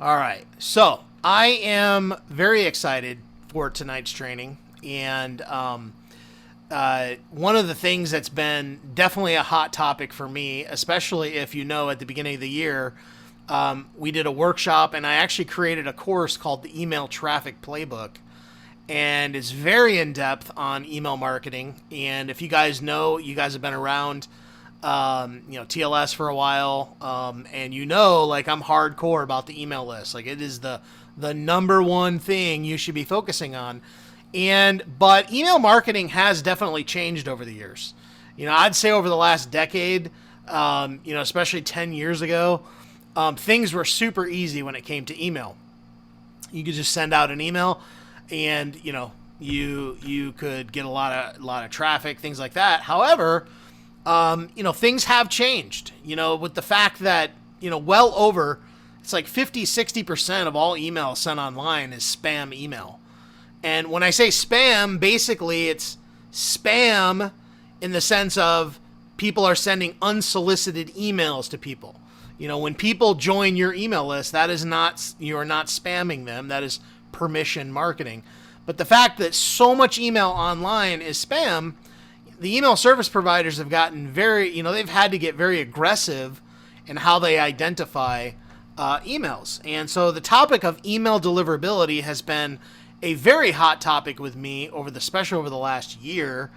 All right. So I am very excited for tonight's training. And one of the things that's been definitely a hot topic for me, especially if you know at the beginning of the year, we did a workshop and I actually created a course called the Email Traffic Playbook. And it's very in depth on email marketing. And if you guys know, you guys have been around TLS for a while, and like I'm hardcore about the email list. Like it is the number one thing you should be focusing on. But email marketing has definitely changed over the years. I'd say over the last decade, especially 10 years ago, things were super easy when it came to email. You could just send out an email, and you could get a lot of traffic, things like that. However, things have changed, with the fact that, well over, it's like 50-60% of all email sent online is spam email. And when I say spam, basically it's spam in the sense of people are sending unsolicited emails to people. When people join your email list, that is not, you are not spamming them. That is permission marketing. But the fact that so much email online is spam, the email service providers have gotten they've had to get very aggressive in how they identify emails. And so the topic of email deliverability has been a very hot topic with me especially over the last year,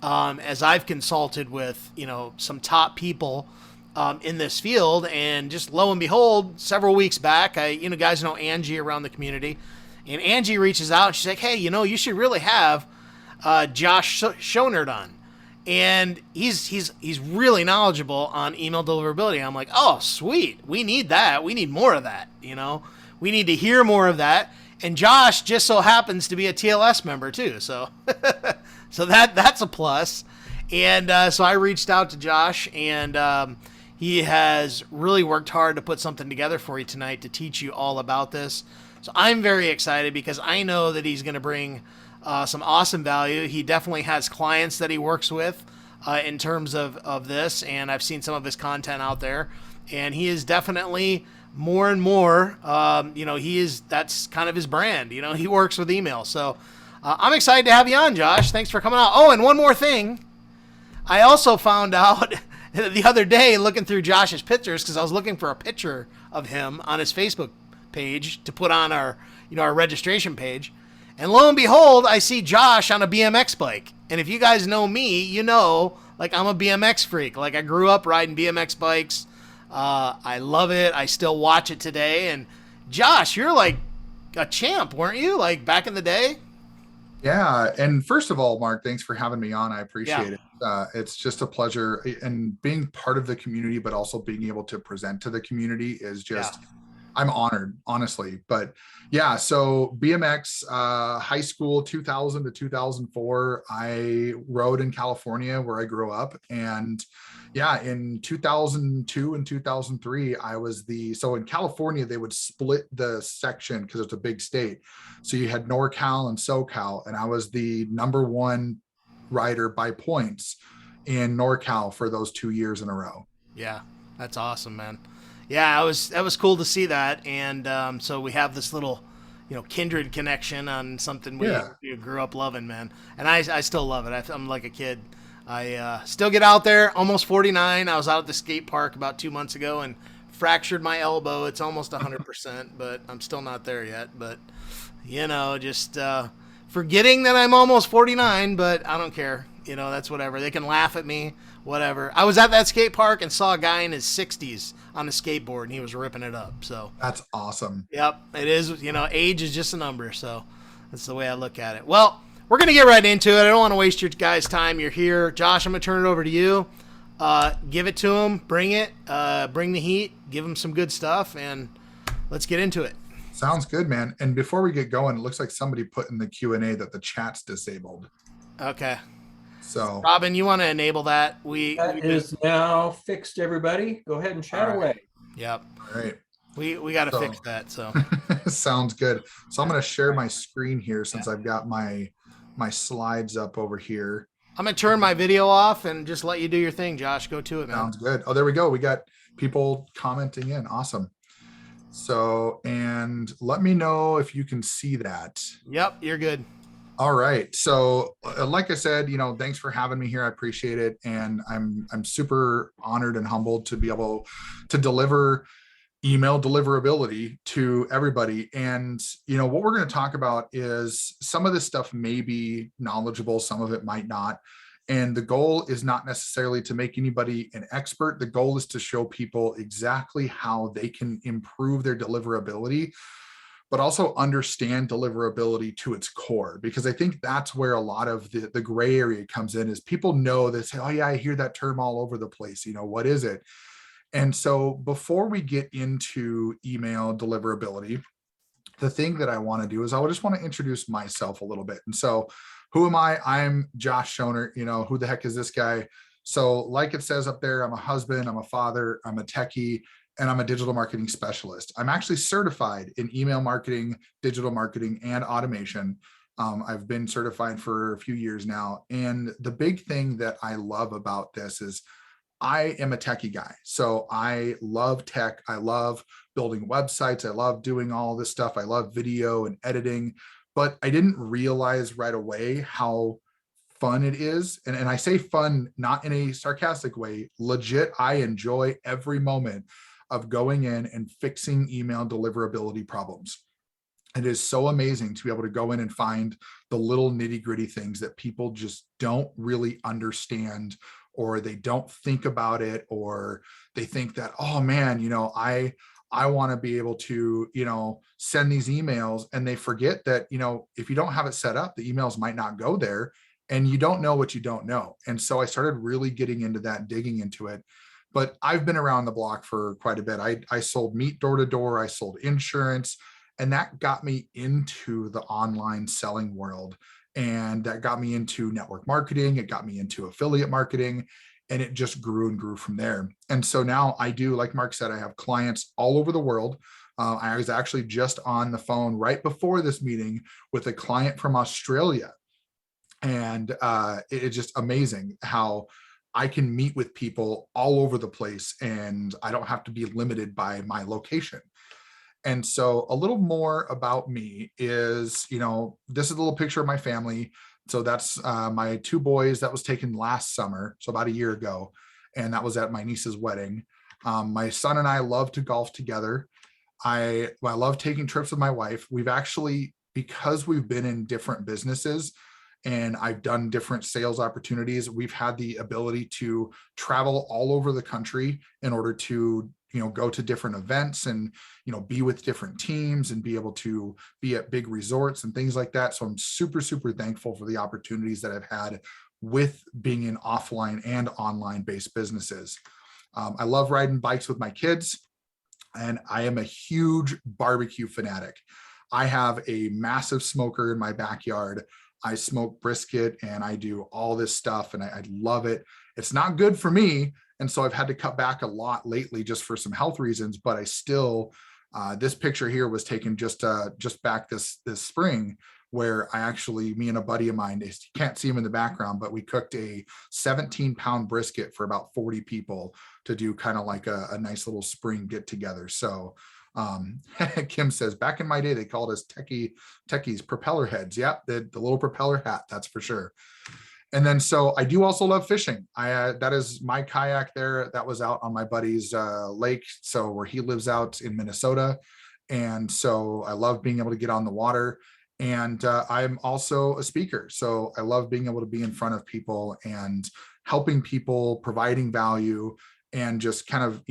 as I've consulted with, some top people in this field. And just lo and behold, several weeks back, guys know Angie around the community, and Angie reaches out and she's like, hey, you should really have Josh Schonert on. And he's really knowledgeable on email deliverability. I'm like, oh, sweet. We need that. We need more of that. We need to hear more of that. And Josh just so happens to be a TLS member too. So, so that's a plus. And so I reached out to Josh, and he has really worked hard to put something together for you tonight to teach you all about this. So I'm very excited because I know that he's going to bring some awesome value. He definitely has clients that he works with in terms of this, and I've seen some of his content out there, and he is definitely more and more, that's kind of his brand. He works with email. So I'm excited to have you on, Josh. Thanks for coming out. Oh, and one more thing. I also found out the other day looking through Josh's pictures, because I was looking for a picture of him on his Facebook page to put on our registration page. And lo and behold, I see Josh on a BMX bike. And if you guys know me, like I'm a BMX freak. Like I grew up riding BMX bikes. I love it. I still watch it today. And Josh, you're like a champ, weren't you? Like back in the day? Yeah. And first of all, Mark, thanks for having me on. I Yeah. appreciate it. It's just a pleasure. And being part of the community, but also being able to present to the community is Yeah. just, I'm honored, honestly. But yeah, so BMX, high school, 2000 to 2004, I rode in California where I grew up. And yeah, in 2002 and 2003, so in California, they would split the section because it's a big state. So you had NorCal and SoCal, and I was the number one rider by points in NorCal for those 2 years in a row. Yeah. That's awesome, man. Yeah, that was cool to see that. And so we have this little, kindred connection on something Yeah. we grew up loving, man. And I still love it. I'm like a kid. I still get out there, almost 49. I was out at the skate park about 2 months ago and fractured my elbow. It's almost 100%, but I'm still not there yet. But, just forgetting that I'm almost 49, but I don't care. That's whatever. They can laugh at me, whatever. I was at that skate park and saw a guy in his 60s on a skateboard, and he was ripping it up. So, That's awesome. yep, it is. Age is just a number. So that's the way I look at it. Well, we're going to get right into it. I don't want to waste your guys' time. You're here. Josh, I'm going to turn it over to you. Give it to him. Bring it. Bring the heat. Give him some good stuff, and let's get into it. Sounds good, man. And before we get going, it looks like somebody put in the Q&A that the chat's disabled. Okay. So, Robin, you want to enable that? That is now fixed, everybody. Go ahead and chat All right. away. Yep. all right. We got to fix that. So, Sounds good. So I'm going to share my screen here since I've got my slides up over here. I'm going to turn my video off and just let you do your thing, Josh. Go to it, man. Sounds good. Oh, there we go. We got people commenting in. Awesome. So, and let me know if you can see that. Yep, you're good. All right. So, like I said, thanks for having me here. I appreciate it, and I'm super honored and humbled to be able to deliver email deliverability to everybody. And what we're going to talk about is some of this stuff may be knowledgeable, some of it might not. And the goal is not necessarily to make anybody an expert. The goal is to show people exactly how they can improve their deliverability, but also understand deliverability to its core, because I think that's where a lot of the gray area comes in. Is people know, they say, oh yeah, I hear that term all over the place. What is it? And so before we get into email deliverability, the thing that I want to do is I just want to introduce myself a little bit. And so who am I? I'm Josh Schoner. Who the heck is this guy? So like it says up there, I'm a husband, I'm a father, I'm a techie, and I'm a digital marketing specialist. I'm actually certified in email marketing, digital marketing, and automation. I've been certified for a few years now. And the big thing that I love about this is I am a techie guy. So I love tech. I love building websites. I love doing all this stuff. I love video and editing, but I didn't realize right away how fun it is. And I say fun, not in a sarcastic way, legit. I enjoy every moment of going in and fixing email deliverability problems. It is so amazing to be able to go in and find the little nitty gritty things that people just don't really understand, or they don't think about it, or they think that, oh man, I want to be able to, send these emails, and they forget that, if you don't have it set up, the emails might not go there, and you don't know what you don't know. And so I started really getting into that, digging into it. But I've been around the block for quite a bit. I sold meat door to door. I sold insurance. And that got me into the online selling world. And that got me into network marketing. It got me into affiliate marketing. And it just grew and grew from there. And so now I do, like Mark said, I have clients all over the world. I was actually just on the phone right before this meeting with a client from Australia. And it's just amazing how I can meet with people all over the place, and I don't have to be limited by my location. And so a little more about me is, this is a little picture of my family. So that's my two boys. That was taken last summer, so about a year ago. And that was at my niece's wedding. My son and I love to golf together. I love taking trips with my wife. We've actually, because we've been in different businesses and I've done different sales opportunities, we've had the ability to travel all over the country in order to go to different events and be with different teams and be able to be at big resorts and things like that. So I'm super, super thankful for the opportunities that I've had with being in offline and online based businesses. I love riding bikes with my kids, and I am a huge barbecue fanatic. I have a massive smoker in my backyard. I smoke brisket and I do all this stuff, and I love it. It's not good for me, and so I've had to cut back a lot lately just for some health reasons, but I still, this picture here was taken just back this spring, where I actually, me and a buddy of mine, you can't see him in the background, but we cooked a 17-pound brisket for about 40 people to do kind of like a nice little spring get together. So Kim says, back in my day, they called us techies, propeller heads. Yep, the little propeller hat, that's for sure. And then, so I do also love fishing. That is my kayak there. That was out on my buddy's lake. So where he lives out in Minnesota. And so I love being able to get on the water. And I'm also a speaker. So I love being able to be in front of people and helping people, providing value, and just kind of,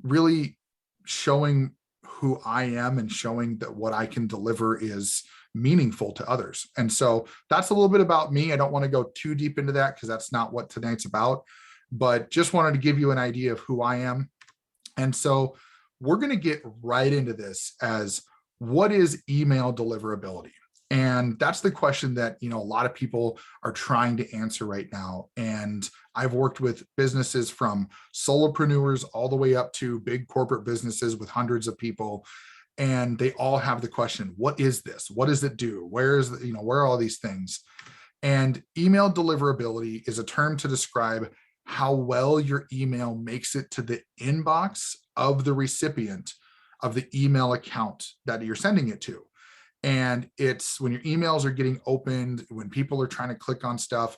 really showing who I am and showing that what I can deliver is meaningful to others. And so that's a little bit about me. I don't want to go too deep into that because that's not what tonight's about, but just wanted to give you an idea of who I am. And so we're going to get right into this as, what is email deliverability? And that's the question that, a lot of people are trying to answer right now. And I've worked with businesses from solopreneurs all the way up to big corporate businesses with hundreds of people. And they all have the question, what is this? What does it do? Where are all these things? And email deliverability is a term to describe how well your email makes it to the inbox of the recipient of the email account that you're sending it to. And it's when your emails are getting opened, when people are trying to click on stuff,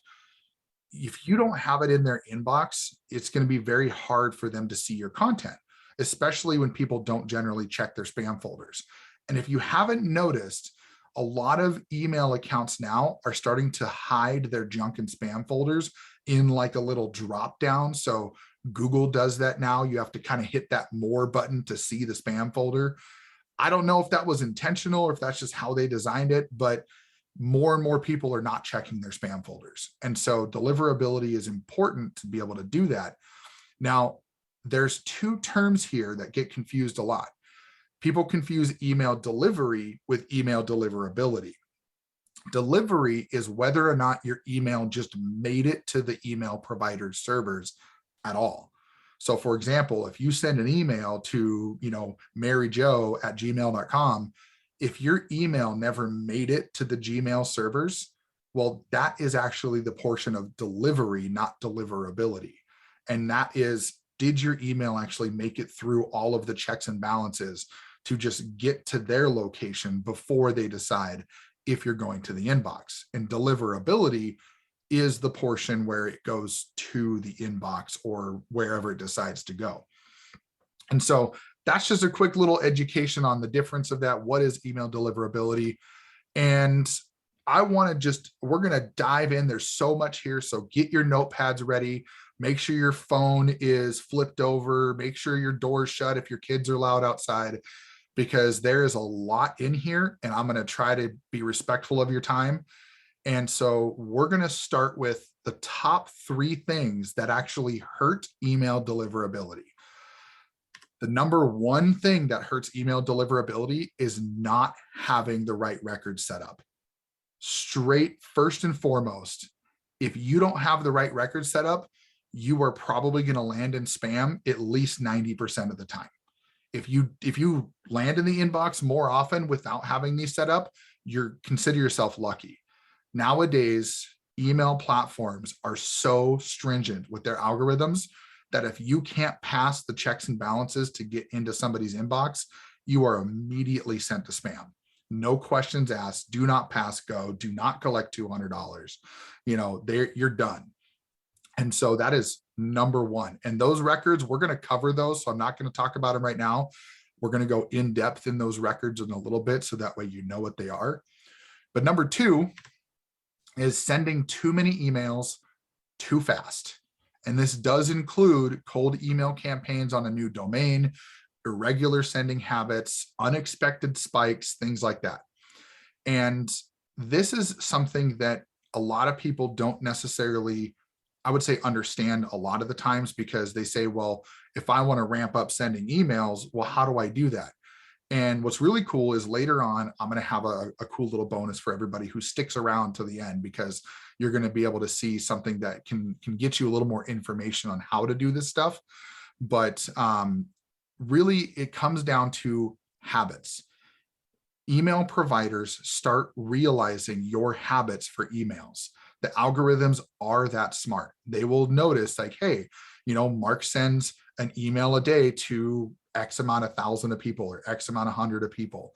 if you don't have it in their inbox, it's going to be very hard for them to see your content, especially when people don't generally check their spam folders. And if you haven't noticed, a lot of email accounts now are starting to hide their junk and spam folders in like a little drop down. So Google does that now. You have to kind of hit that more button to see the spam folder. I don't know if that was intentional or if that's just how they designed it, but more and more people are not checking their spam folders. And so deliverability is important to be able to do that. Now, there's two terms here that get confused a lot. People confuse email delivery with email deliverability. Delivery is whether or not your email just made it to the email provider's servers at all. So for example, if you send an email to, maryjo@gmail.com, if your email never made it to the Gmail servers, well, that is actually the portion of delivery, not deliverability. And that is, did your email actually make it through all of the checks and balances to just get to their location before they decide if you're going to the inbox? And deliverability is the portion where it goes to the inbox or wherever it decides to go. And so that's just a quick little education on the difference of that. What is email deliverability? And we're going to dive in. There's so much here. So get your notepads ready. Make sure your phone is flipped over. Make sure your door's shut if your kids are loud outside, because there is a lot in here and I'm going to try to be respectful of your time. And so we're going to start with the top 3 things that actually hurt email deliverability. The number 1 thing that hurts email deliverability is not having the right records set up. Straight first and foremost, if you don't have the right records set up, you are probably going to land in spam at least 90% of the time. If you land in the inbox more often without having these set up, consider yourself lucky. Nowadays, email platforms are so stringent with their algorithms that if you can't pass the checks and balances to get into somebody's inbox, you are immediately sent to spam. No questions asked. Do not pass go. Do not collect $200. You're done. And so that is number 1. And those records, we're going to cover those. So I'm not going to talk about them right now. We're going to go in depth in those records in a little bit, so that way you know what they are. But number 2 is sending too many emails too fast. And this does include cold email campaigns on a new domain, irregular sending habits, unexpected spikes, things like that. And this is something that a lot of people don't necessarily, I would say, understand a lot of the times, because they say, well, if I want to ramp up sending emails, well, how do I do that? And what's really cool is later on, I'm going to have a cool little bonus for everybody who sticks around to the end, because you're going to be able to see something that can get you a little more information on how to do this stuff. But really, it comes down to habits. Email providers start realizing your habits for emails. The algorithms are that smart. They will notice like, hey, Mark sends an email a day to X amount of 1,000 of people or X amount of 100 of people.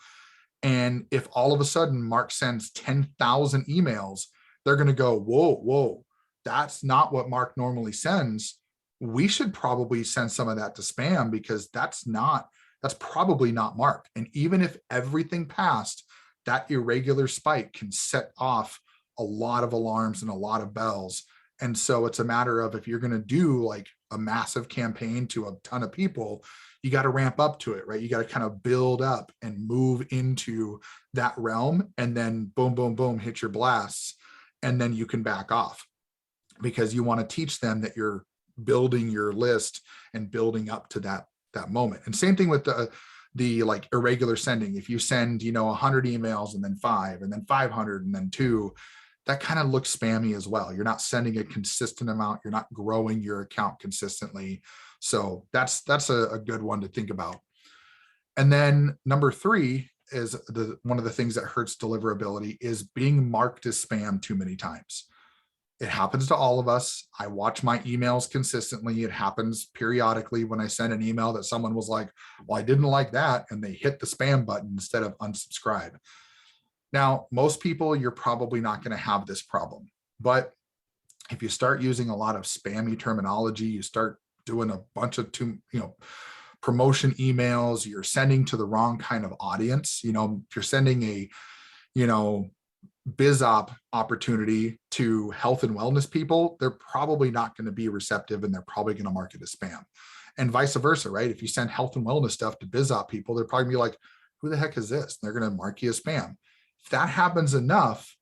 And if all of a sudden Mark sends 10,000 emails, they're going to go, whoa, that's not what Mark normally sends. We should probably send some of that to spam, because that's probably not Mark. And even if everything passed, that irregular spike can set off a lot of alarms and a lot of bells. And so it's a matter of, if you're going to do like a massive campaign to a ton of people, you got to ramp up to it, right? You got to kind of build up and move into that realm, and then boom, boom, boom, hit your blasts. And then you can back off, because you want to teach them that you're building your list and building up to that moment. And same thing with the like irregular sending. If you send, 100 emails and then 5 and then 500 and then 2, that kind of looks spammy as well. You're not sending a consistent amount. You're not growing your account consistently. So that's a good one to think about. And then number 3 is one of the things that hurts deliverability is being marked as spam too many times. It happens to all of us. I watch my emails consistently. It happens periodically when I send an email that someone was like, well, I didn't like that, and they hit the spam button instead of unsubscribe. Now, most people, you're probably not going to have this problem. But if you start using a lot of spammy terminology, you start doing a bunch of promotion emails, you're sending to the wrong kind of audience. If you're sending a, biz op opportunity to health and wellness people, they're probably not going to be receptive, and they're probably going to mark it as spam. And vice versa, right? If you send health and wellness stuff to biz op people, they're probably gonna be like, who the heck is this? And they're going to mark you as spam. If that happens enough,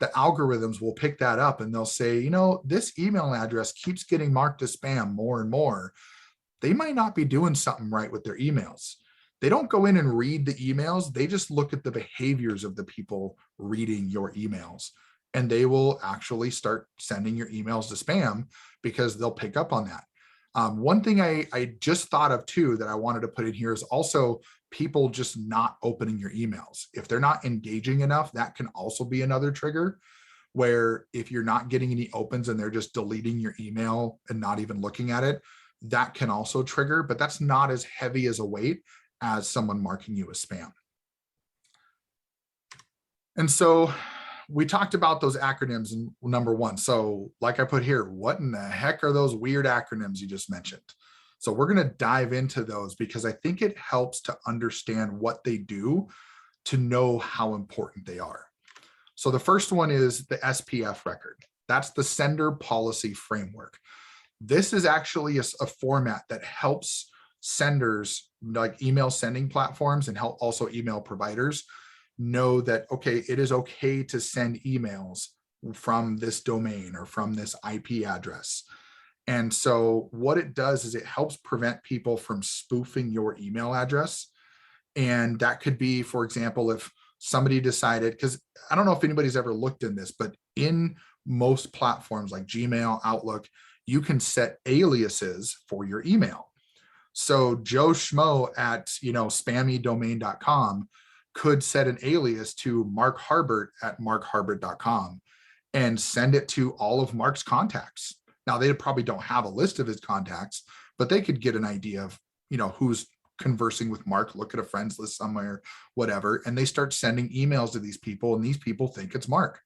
the algorithms will pick that up and they'll say, this email address keeps getting marked as spam more and more. They might not be doing something right with their emails. They don't go in and read the emails. They just look at the behaviors of the people reading your emails, and they will actually start sending your emails to spam because they'll pick up on that. One thing I just thought of too that I wanted to put in here is also people just not opening your emails. If they're not engaging enough, that can also be another trigger, where if you're not getting any opens and they're just deleting your email and not even looking at it, that can also trigger, but that's not as heavy as a weight as someone marking you as spam. And so we talked about those acronyms in number one. So like I put here, what in the heck are those weird acronyms you just mentioned? So we're going to dive into those because I think it helps to understand what they do to know how important they are. So the first one is the SPF record. That's the sender policy framework. This is actually a format that helps senders, like email sending platforms, and help also email providers know that, okay, it is okay to send emails from this domain or from this IP address. And so what it does is it helps prevent people from spoofing your email address. And that could be, for example, if somebody decided, because I don't know if anybody's ever looked in this, but in most platforms like Gmail, Outlook, you can set aliases for your email. So Joe Schmo at spammydomain.com could set an alias to Mark Harbert at markharbert.com and send it to all of Mark's contacts. Now, they probably don't have a list of his contacts, but they could get an idea of who's conversing with Mark, look at a friends list somewhere, whatever, and they start sending emails to these people, and these people think it's Mark.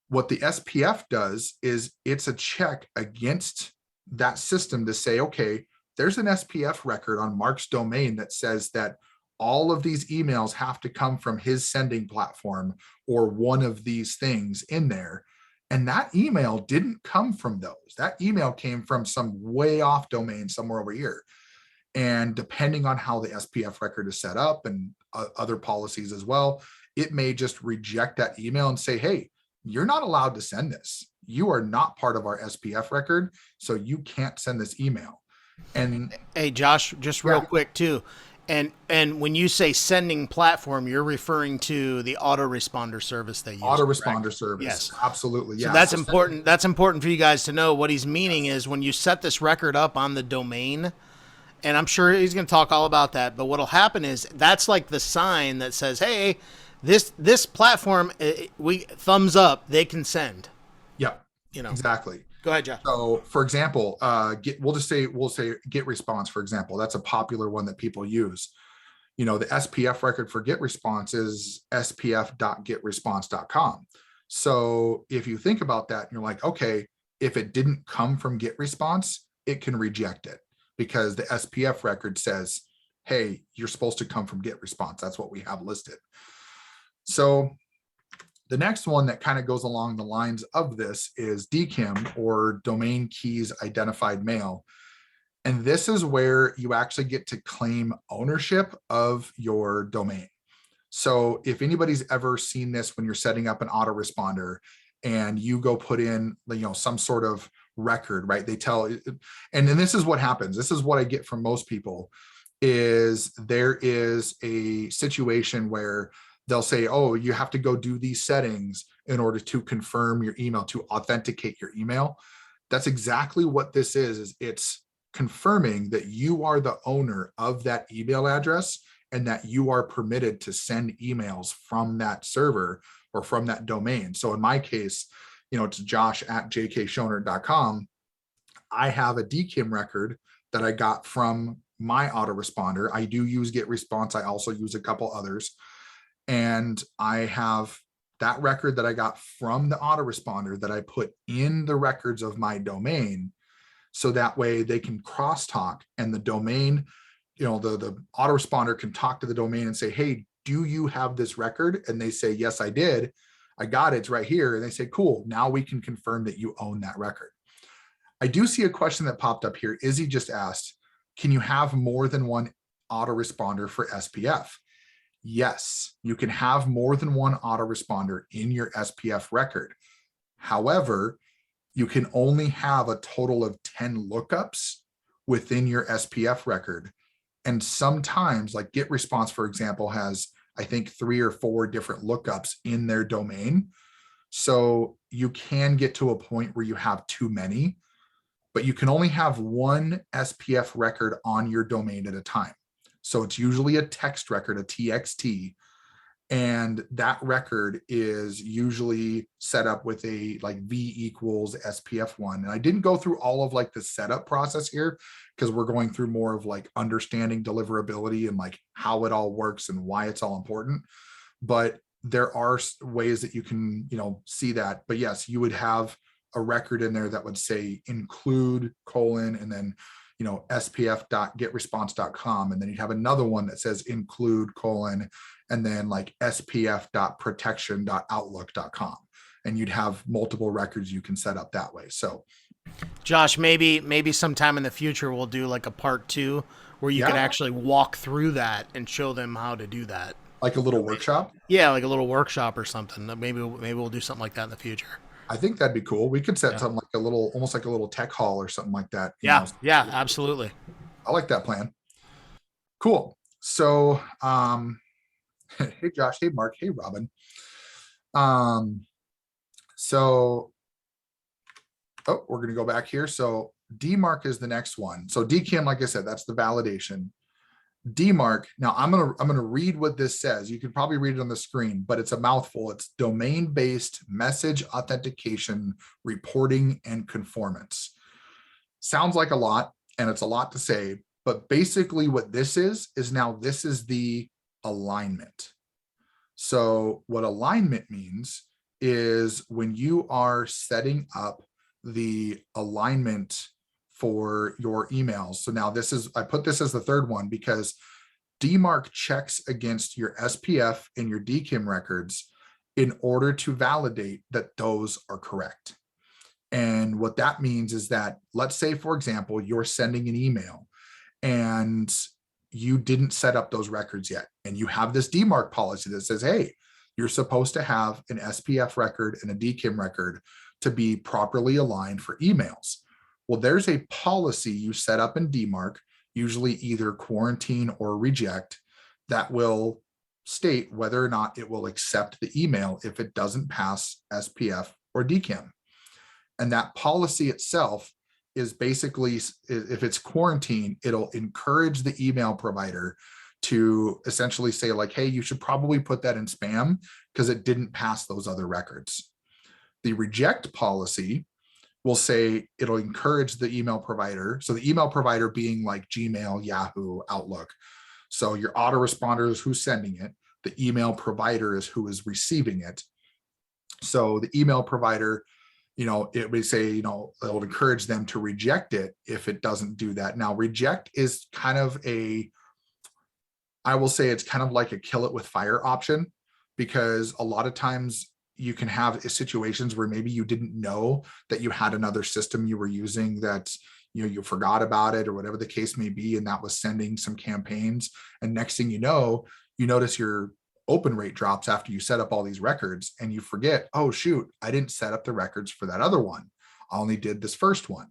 What the SPF does is it's a check against that system to say, okay, there's an SPF record on Mark's domain that says that all of these emails have to come from his sending platform or one of these things in there. And that email didn't come from those. That email came from some way off domain somewhere over here. And depending on how the SPF record is set up and other policies as well, it may just reject that email and say, hey, you're not allowed to send this. You are not part of our SPF record, so you can't send this email. And hey, Josh, just real quick too. And when you say sending platform, you're referring to the autoresponder service they use. Autoresponder correct? service. Yes. Absolutely. So Yeah. that's important. That's important for you guys to know. What he's meaning is when you set this record up on the domain, and I'm sure he's going to talk all about that, but what'll happen is that's like the sign that says, hey, this platform, we thumbs up, they can send. Yep. Exactly. Go ahead, Josh. So, for example, we'll say get response, for example. That's a popular one that people use. The SPF record for get response is spf.getresponse.com. So if you think about that, and you're like, okay, if it didn't come from get response, it can reject it because the SPF record says, hey, you're supposed to come from get response. That's what we have listed. So the next one that kind of goes along the lines of this is DKIM, or Domain Keys Identified Mail. And this is where you actually get to claim ownership of your domain. So if anybody's ever seen this when you're setting up an autoresponder and you go put in, some sort of record, right? They tell, and then this is what happens. This is what I get from most people is there is a situation where they'll say, oh, you have to go do these settings in order to confirm your email, to authenticate your email. That's exactly what this is it's confirming that you are the owner of that email address and that you are permitted to send emails from that server or from that domain. So in my case, it's josh@jkshoner.com, I have a DKIM record that I got from my autoresponder. I do use GetResponse. I also use a couple others. And I have that record that I got from the autoresponder that I put in the records of my domain. So that way they can crosstalk, and the domain, the autoresponder can talk to the domain and say, hey, do you have this record? And they say, yes, I did. I got it. It's right here. And they say, cool. Now we can confirm that you own that record. I do see a question that popped up here. Izzy just asked, can you have more than one autoresponder for SPF? Yes, you can have more than one autoresponder in your SPF record. However, you can only have a total of 10 lookups within your SPF record. And sometimes, like GetResponse, for example, has, I think, 3 or 4 different lookups in their domain. So you can get to a point where you have too many, but you can only have one SPF record on your domain at a time. So it's usually a text record, a TXT, and that record is usually set up with a like V equals SPF1. And I didn't go through all of like the setup process here because we're going through more of like understanding deliverability and like how it all works and why it's all important. But there are ways that you can, see that. But yes, you would have a record in there that would say include : and then spf.getresponse.com, and then you'd have another one that says include : and then like spf.protection.outlook.com, and you'd have multiple records you can set up that way. So Josh, maybe sometime in the future we'll do like a part 2 where you can actually walk through that and show them how to do that. Like a little workshop? Yeah, like a little workshop or something. Maybe we'll do something like that in the future. I think that'd be cool. We could set something like almost like a little tech hall or something like that. Yeah, absolutely. I like that plan. Cool. So, hey, Josh, hey, Mark, hey, Robin. So, we're going to go back here. So DeMark is the next one. So DKIM, like I said, that's the validation. DeMark. Now I'm gonna read what this says. You can probably read it on the screen, but it's a mouthful. It's domain-based message authentication, reporting, and conformance. Sounds like a lot, and it's a lot to say, but basically what this is now this is the alignment. So what alignment means is when you are setting up the alignment for your emails. So now I put this as the third one because DeMark checks against your SPF and your DKIM records in order to validate that those are correct. And what that means is that, let's say, for example, you're sending an email and you didn't set up those records yet. And you have this DeMark policy that says, hey, you're supposed to have an SPF record and a DKIM record to be properly aligned for emails. Well, there's a policy you set up in DeMark, usually either quarantine or reject, that will state whether or not it will accept the email if it doesn't pass SPF or DKIM. And that policy itself is basically, if it's quarantine, it'll encourage the email provider to essentially say like, hey, you should probably put that in spam because it didn't pass those other records. The reject policy will say it'll encourage the email provider. So the email provider being like Gmail, Yahoo, Outlook. So your autoresponder is who's sending it. The email provider is who is receiving it. So the email provider, it would say, it'll encourage them to reject it if it doesn't do that. Now, reject is kind of I will say it's kind of like a kill it with fire option, because a lot of times you can have situations where maybe you didn't know that you had another system you were using that, you forgot about it or whatever the case may be, and that was sending some campaigns. And next thing you notice your open rate drops after you set up all these records, and you forget, oh shoot, I didn't set up the records for that other one. I only did this first one.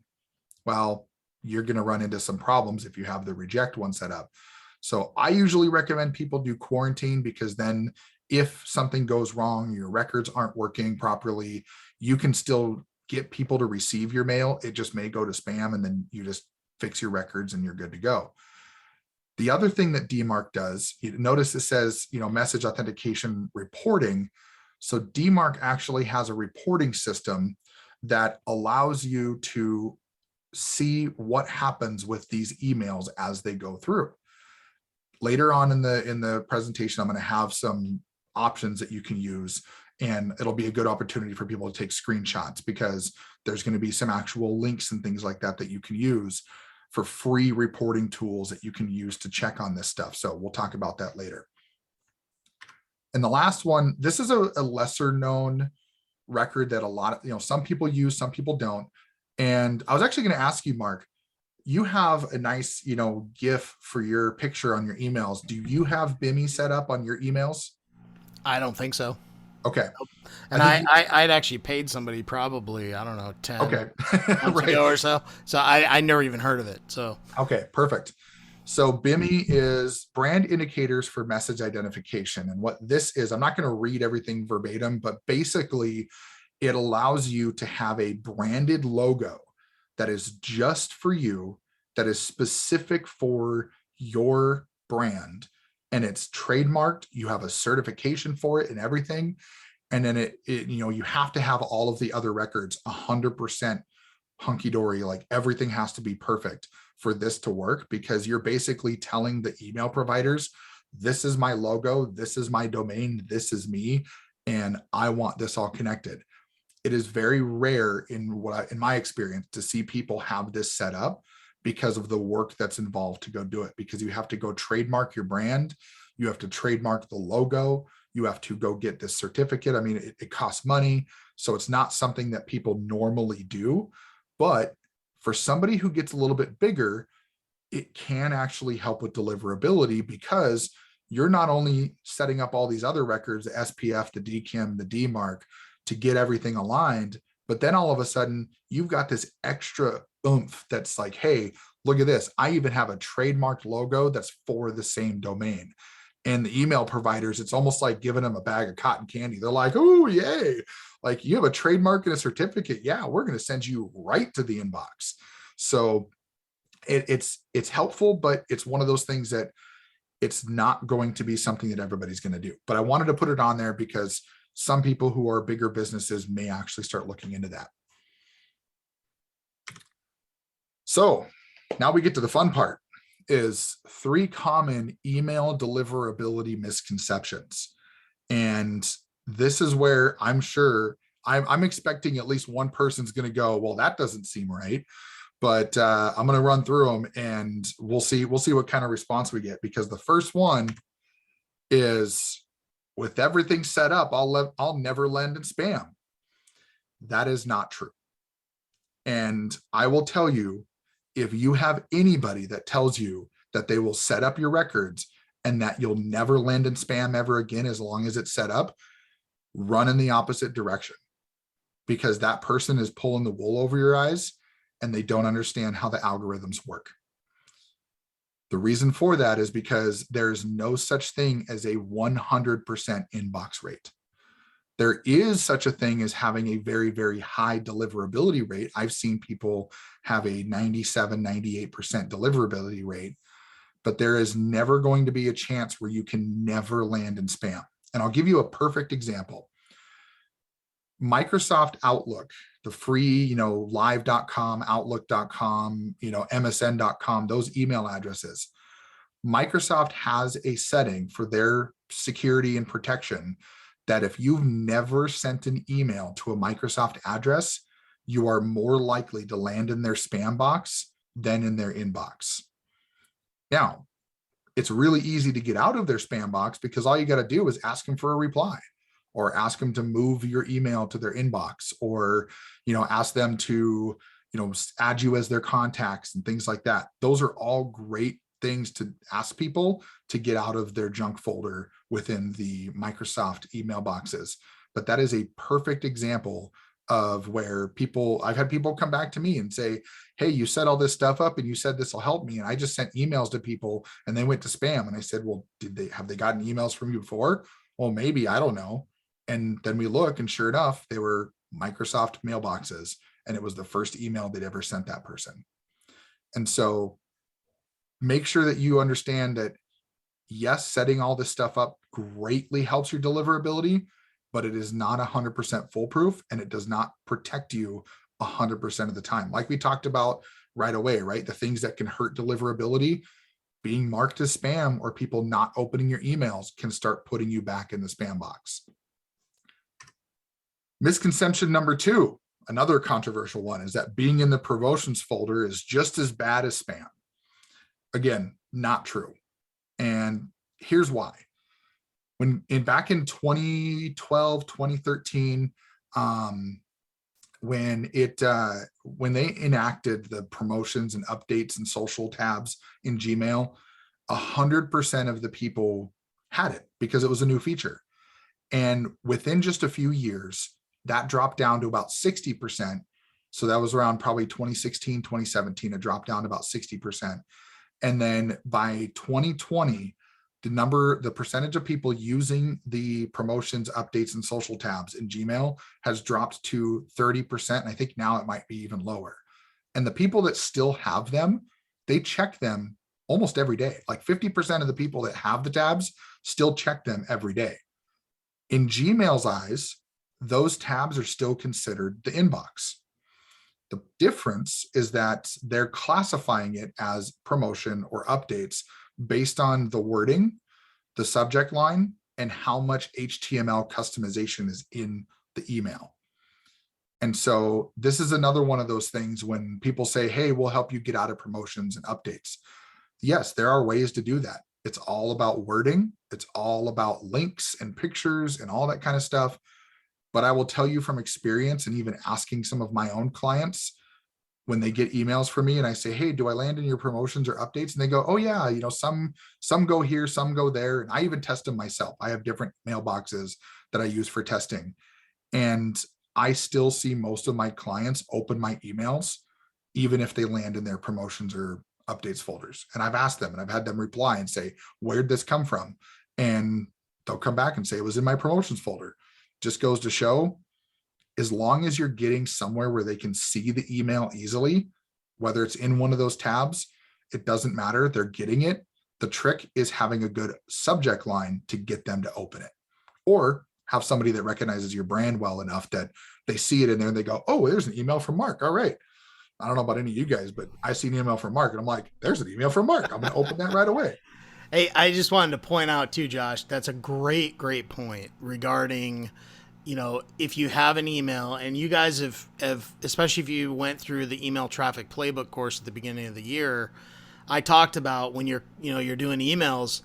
Well, you're going to run into some problems if you have the reject one set up. So I usually recommend people do quarantine, because then if something goes wrong, your records aren't working properly, you can still get people to receive your mail. It just may go to spam, and then you just fix your records and you're good to go. The other thing that DeMark does, you notice it says, message authentication reporting. So DeMark actually has a reporting system that allows you to see what happens with these emails as they go through. Later on in the presentation, I'm going to have some options that you can use, and it'll be a good opportunity for people to take screenshots, because there's going to be some actual links and things like that that you can use for free reporting tools that you can use to check on this stuff. So we'll talk about that later. And the last one, this is a lesser known record that a lot of, some people use, some people don't. And I was actually going to ask you, Mark, you have a nice, GIF for your picture on your emails. Do you have BIMI set up on your emails? I don't think so. Okay. And I'd actually paid somebody probably, I don't know, 10 Okay. months Right. ago or so. So I never even heard of it. So Okay, perfect. So BIMI is brand indicators for message identification. And what this is, I'm not going to read everything verbatim, but basically it allows you to have a branded logo that is just for you, that is specific for your brand. And it's trademarked. You have a certification for it and everything. And then you have to have all of the other records 100% hunky-dory, like everything has to be perfect for this to work, because you're basically telling the email providers, this is my logo, this is my domain, this is me, and I want this all connected. It is very rare in my experience to see people have this set up, because of the work that's involved to go do it, because you have to go trademark your brand, you have to trademark the logo, you have to go get this certificate. I mean, it costs money. So it's not something that people normally do. But for somebody who gets a little bit bigger, it can actually help with deliverability, because you're not only setting up all these other records, the SPF, the DKIM, the DMARC, to get everything aligned, but then all of a sudden you've got this extra oomph that's like, hey, look at this. I even have a trademarked logo that's for the same domain. And the email providers, it's almost like giving them a bag of cotton candy. They're like, oh, yay. Like, you have a trademark and a certificate. Yeah, we're going to send you right to the inbox. So it's helpful, but it's one of those things that it's not going to be something that everybody's going to do. But I wanted to put it on there because some people who are bigger businesses may actually start looking into that. So now we get to the fun part, is 3 common email deliverability misconceptions. And this is where I'm sure I'm expecting at least one person's going to go, well, that doesn't seem right. But I'm going to run through them and we'll see what kind of response we get. Because the first one is, with everything set up, I'll never lend in spam. That is not true. And I will tell you, if you have anybody that tells you that they will set up your records and that you'll never land in spam ever again as long as it's set up, run in the opposite direction, because that person is pulling the wool over your eyes and they don't understand how the algorithms work. The reason for that is because there's no such thing as a 100% inbox rate. There is such a thing as having a very, very high deliverability rate. I've seen people have a 97, 98% deliverability rate, but there is never going to be a chance where you can never land in spam. And I'll give you a perfect example. Microsoft Outlook, the free, live.com, outlook.com, msn.com, those email addresses. Microsoft has a setting for their security and protection that if you've never sent an email to a Microsoft address, you are more likely to land in their spam box than in their inbox. Now, it's really easy to get out of their spam box, because all you got to do is ask them for a reply, or ask them to move your email to their inbox, or, ask them to, add you as their contacts and things like that. Those are all great things to ask people to get out of their junk folder within the Microsoft email boxes. But that is a perfect example of where I've had people come back to me and say, hey, you set all this stuff up and you said this will help me, and I just sent emails to people and they went to spam. And I said, well, have they gotten emails from you before? Well, maybe, I don't know. And then we look, and sure enough, they were Microsoft mailboxes, and it was the first email they'd ever sent that person. And so make sure that you understand that, yes, setting all this stuff up greatly helps your deliverability. but it is not 100% foolproof, and it does not protect you 100% of the time. Like we talked about right away, right? The things that can hurt deliverability, being marked as spam or people not opening your emails can start putting you back in the spam box. Misconception number 2, another controversial one, is that being in the promotions folder is just as bad as spam. Again, not true. And here's why. Back in 2012, 2013, when they enacted the promotions and updates and social tabs in Gmail, 100% of the people had it because it was a new feature. And within just a few years, that dropped down to about 60%. So that was around probably 2016, 2017, it dropped down to about 60%. And then by 2020, the percentage of people using the promotions, updates, and social tabs in Gmail has dropped to 30%. And I think now it might be even lower. And the people that still have them, they check them almost every day. Like 50% of the people that have the tabs still check them every day. In Gmail's eyes, those tabs are still considered the inbox. The difference is that they're classifying it as promotion or updates based on the wording, the subject line, and how much HTML customization is in the email. And so this is another one of those things when people say, hey, we'll help you get out of promotions and updates. Yes, there are ways to do that. It's all about wording. It's all about links and pictures and all that kind of stuff. But I will tell you from experience, and even asking some of my own clients, when they get emails from me and I say, hey, do I land in your promotions or updates? And they go, oh yeah, some go here, some go there. And I even test them myself. I have different mailboxes that I use for testing. And I still see most of my clients open my emails, even if they land in their promotions or updates folders. And I've asked them and I've had them reply and say, where'd this come from? And they'll come back and say, it was in my promotions folder. Just goes to show, as long as you're getting somewhere where they can see the email easily, whether it's in one of those tabs, it doesn't matter. They're getting it. The trick is having a good subject line to get them to open it, or have somebody that recognizes your brand well enough that they see it in there and they go, oh, there's an email from Mark. All right. I don't know about any of you guys, but I see an email from Mark and I'm like, there's an email from Mark. I'm going to open that right away. Hey, I just wanted to point out too, Josh, that's a great point regarding, if you have an email, and you guys have, especially if you went through the email traffic playbook course at the beginning of the year, I talked about when you're doing emails,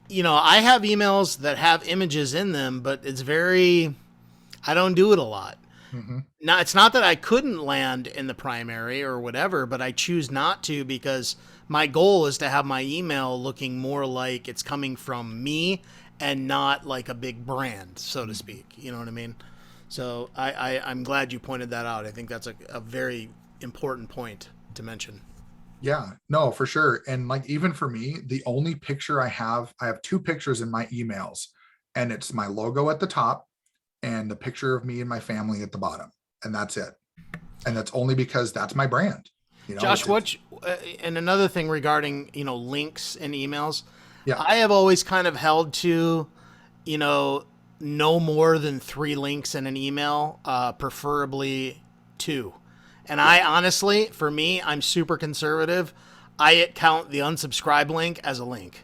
I have emails that have images in them, but I don't do it a lot. Mm-hmm. Now, it's not that I couldn't land in the primary or whatever, but I choose not to because my goal is to have my email looking more like it's coming from me and not like a big brand, so to speak. You know what I mean? So I'm glad you pointed that out. I think that's a very important point to mention. Yeah, no, for sure. And like, even for me, the only picture I have 2 pictures in my emails, and it's my logo at the top and the picture of me and my family at the bottom. And that's it. And that's only because that's my brand. Josh, and another thing regarding, links in emails, yeah, I have always kind of held to, no more than 3 links in an email, preferably 2. And I honestly, for me, I'm super conservative. I count the unsubscribe link as a link.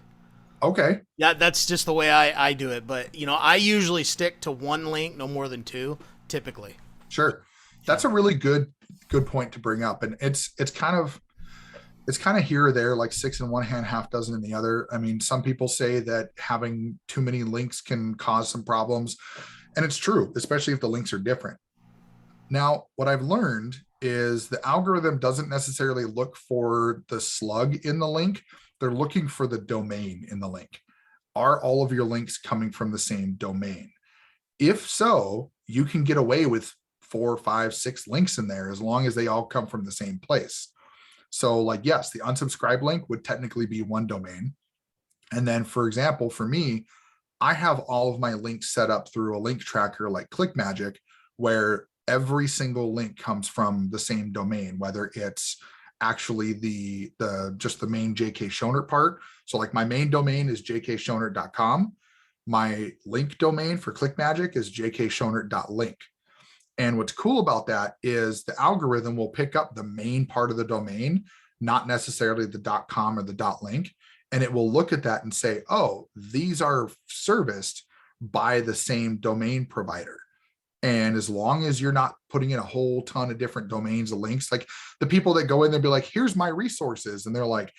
Okay. Yeah, that's just the way I do it. But, I usually stick to 1 link, no more than 2, typically. Sure. That's a really good point to bring up. And it's kind of here or there, like 6 in one hand, half dozen in the other. I mean, some people say that having too many links can cause some problems. And it's true, especially if the links are different. Now, what I've learned is the algorithm doesn't necessarily look for the slug in the link. They're looking for the domain in the link. Are all of your links coming from the same domain? If so, you can get away with 4, 5, 6 links in there as long as they all come from the same place. So like, yes, the unsubscribe link would technically be one domain. And then, for example, for me, I have all of my links set up through a link tracker like ClickMagic, where every single link comes from the same domain, whether it's actually just the main JK Schonert part. So like, my main domain is jkschonert.com, My link domain for ClickMagick is jkshonert.link. And what's cool about that is the algorithm will pick up the main part of the domain, not necessarily the .com or the .link. And it will look at that and say, oh, these are serviced by the same domain provider. And as long as you're not putting in a whole ton of different domains of links, like the people that go in there be like, here's my resources. And they're like,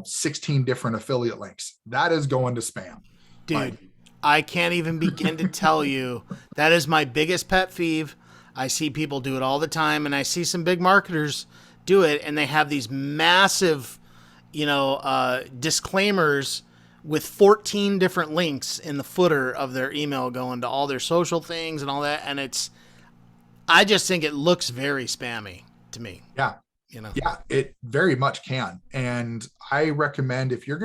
16 different affiliate links. That is going to spam. Dude, Like, I can't even begin to tell you. That is my biggest pet peeve. I see people do it all the time, and I see some big marketers do it, and they have these massive, disclaimers with 14 different links in the footer of their email going to all their social things and all that. And I just think it looks very spammy to me. yeah. Yeah, it very much can. And I recommend if you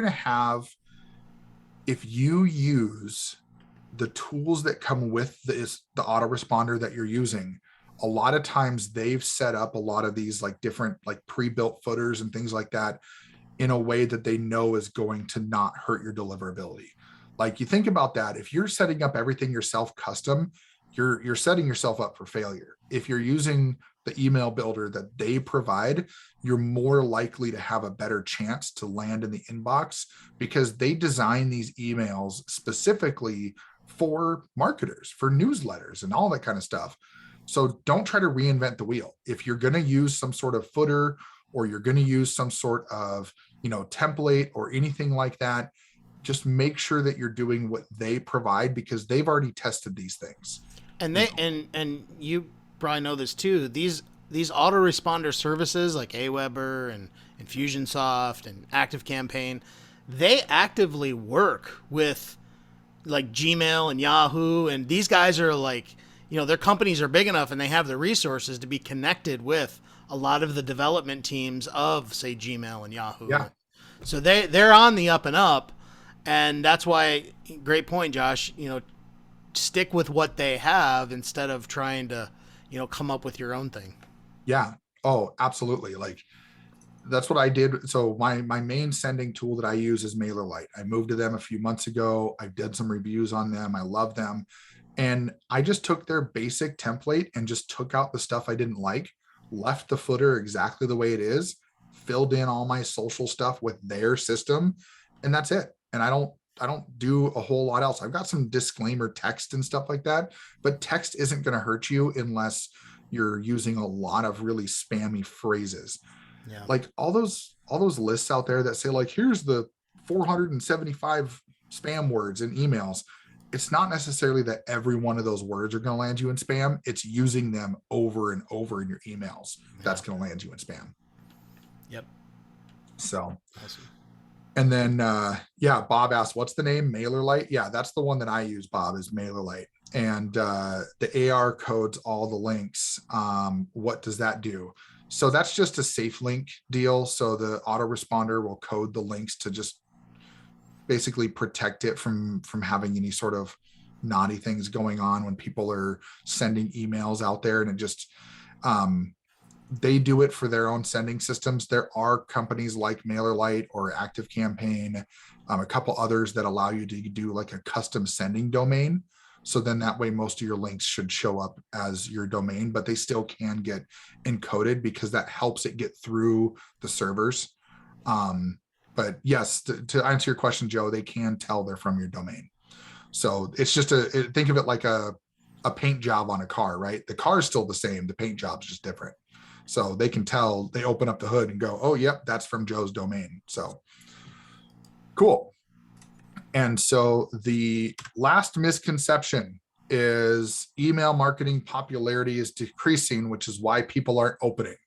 use the tools that come with the autoresponder that you're using, a lot of times they've set up a lot of these like different like pre-built footers and things like that in a way that they know is going to not hurt your deliverability. Like, you think about that. If you're setting up everything yourself custom, you're setting yourself up for failure. If you're using the email builder that they provide, you're more likely to have a better chance to land in the inbox because they design these emails specifically for marketers, for newsletters and all that kind of stuff. So don't try to reinvent the wheel. If you're going to use some sort of footer or you're going to use some sort of, template or anything like that, just make sure that you're doing what they provide because they've already tested these things. And and you probably know this too. These autoresponder services like Aweber and Infusionsoft and ActiveCampaign, they actively work with like Gmail and Yahoo, and these guys are like, their companies are big enough and they have the resources to be connected with a lot of the development teams of, say, Gmail and Yahoo. Yeah. So they're on the up and up, and that's why, great point, Josh, stick with what they have instead of trying to, come up with your own thing. Yeah. Oh, absolutely. Like, that's what I did. So my main sending tool that I use is MailerLite. I moved to them a few months ago. I did some reviews on them. I love them. And I just took their basic template and just took out the stuff I didn't like, left the footer exactly the way it is, filled in all my social stuff with their system, and that's it. And I don't do a whole lot else. I've got some disclaimer text and stuff like that, but text isn't going to hurt you unless you're using a lot of really spammy phrases. Yeah. Like all those lists out there that say like, here's the 475 spam words in emails. It's not necessarily that every one of those words are going to land you in spam. It's using them over and over in your emails. That's going to land you in spam. Yep. So, awesome. And then, Bob asked, what's the name? MailerLite? Yeah, that's the one that I use, Bob, is MailerLite. And the AR codes all the links. What does that do? So that's just a safe link deal. So the autoresponder will code the links to just basically protect it from having any sort of naughty things going on when people are sending emails out there. And it just, they do it for their own sending systems. There are companies like MailerLite or ActiveCampaign, a couple others that allow you to do like a custom sending domain. So then that way, most of your links should show up as your domain, but they still can get encoded because that helps it get through the servers. But yes, to answer your question, Joe, they can tell they're from your domain. So it's just think of it like a paint job on a car, right? The car is still the same. The paint job's just different. So they can tell, they open up the hood and go, oh, yep, that's from Joe's domain. So cool. And so the last misconception is email marketing popularity is decreasing, which is why people aren't opening.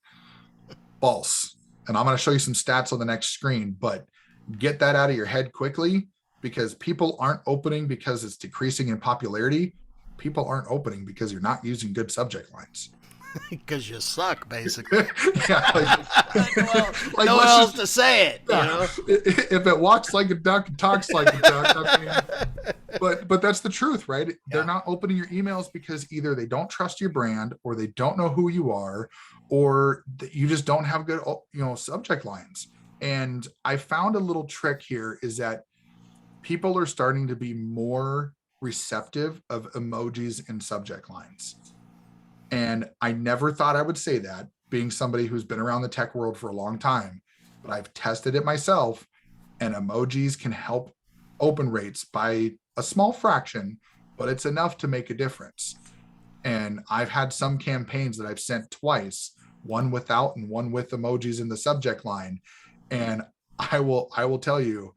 False. And I'm going to show you some stats on the next screen, but get that out of your head quickly because people aren't opening because it's decreasing in popularity. People aren't opening because you're not using good subject lines. Because you suck, basically. Yeah, no one else to say it. Yeah, if it walks like a duck and talks like a duck, I mean, but that's the truth, right? Yeah. They're not opening your emails because either they don't trust your brand, or they don't know who you are, or you just don't have good, subject lines. And I found a little trick here is that people are starting to be more receptive of emojis and subject lines. And I never thought I would say that, being somebody who's been around the tech world for a long time, but I've tested it myself, and emojis can help open rates by a small fraction, but it's enough to make a difference. And I've had some campaigns that I've sent twice, one without and one with emojis in the subject line. And I will tell you,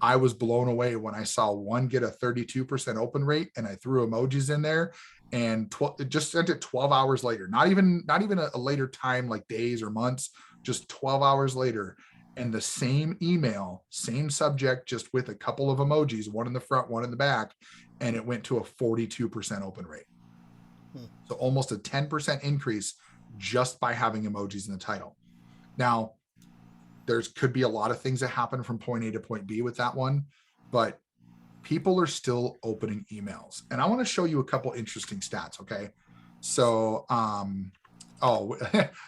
I was blown away when I saw one get a 32% open rate, and I threw emojis in there, and just sent it 12 hours later. Not even a later time, like days or months, just 12 hours later. And the same email, same subject, just with a couple of emojis, one in the front, one in the back, and it went to a 42% open rate. So almost a 10% increase just by having emojis in the title. Now, could be a lot of things that happen from point A to point B with that one, but people are still opening emails. And I want to show you a couple interesting stats. Okay. So,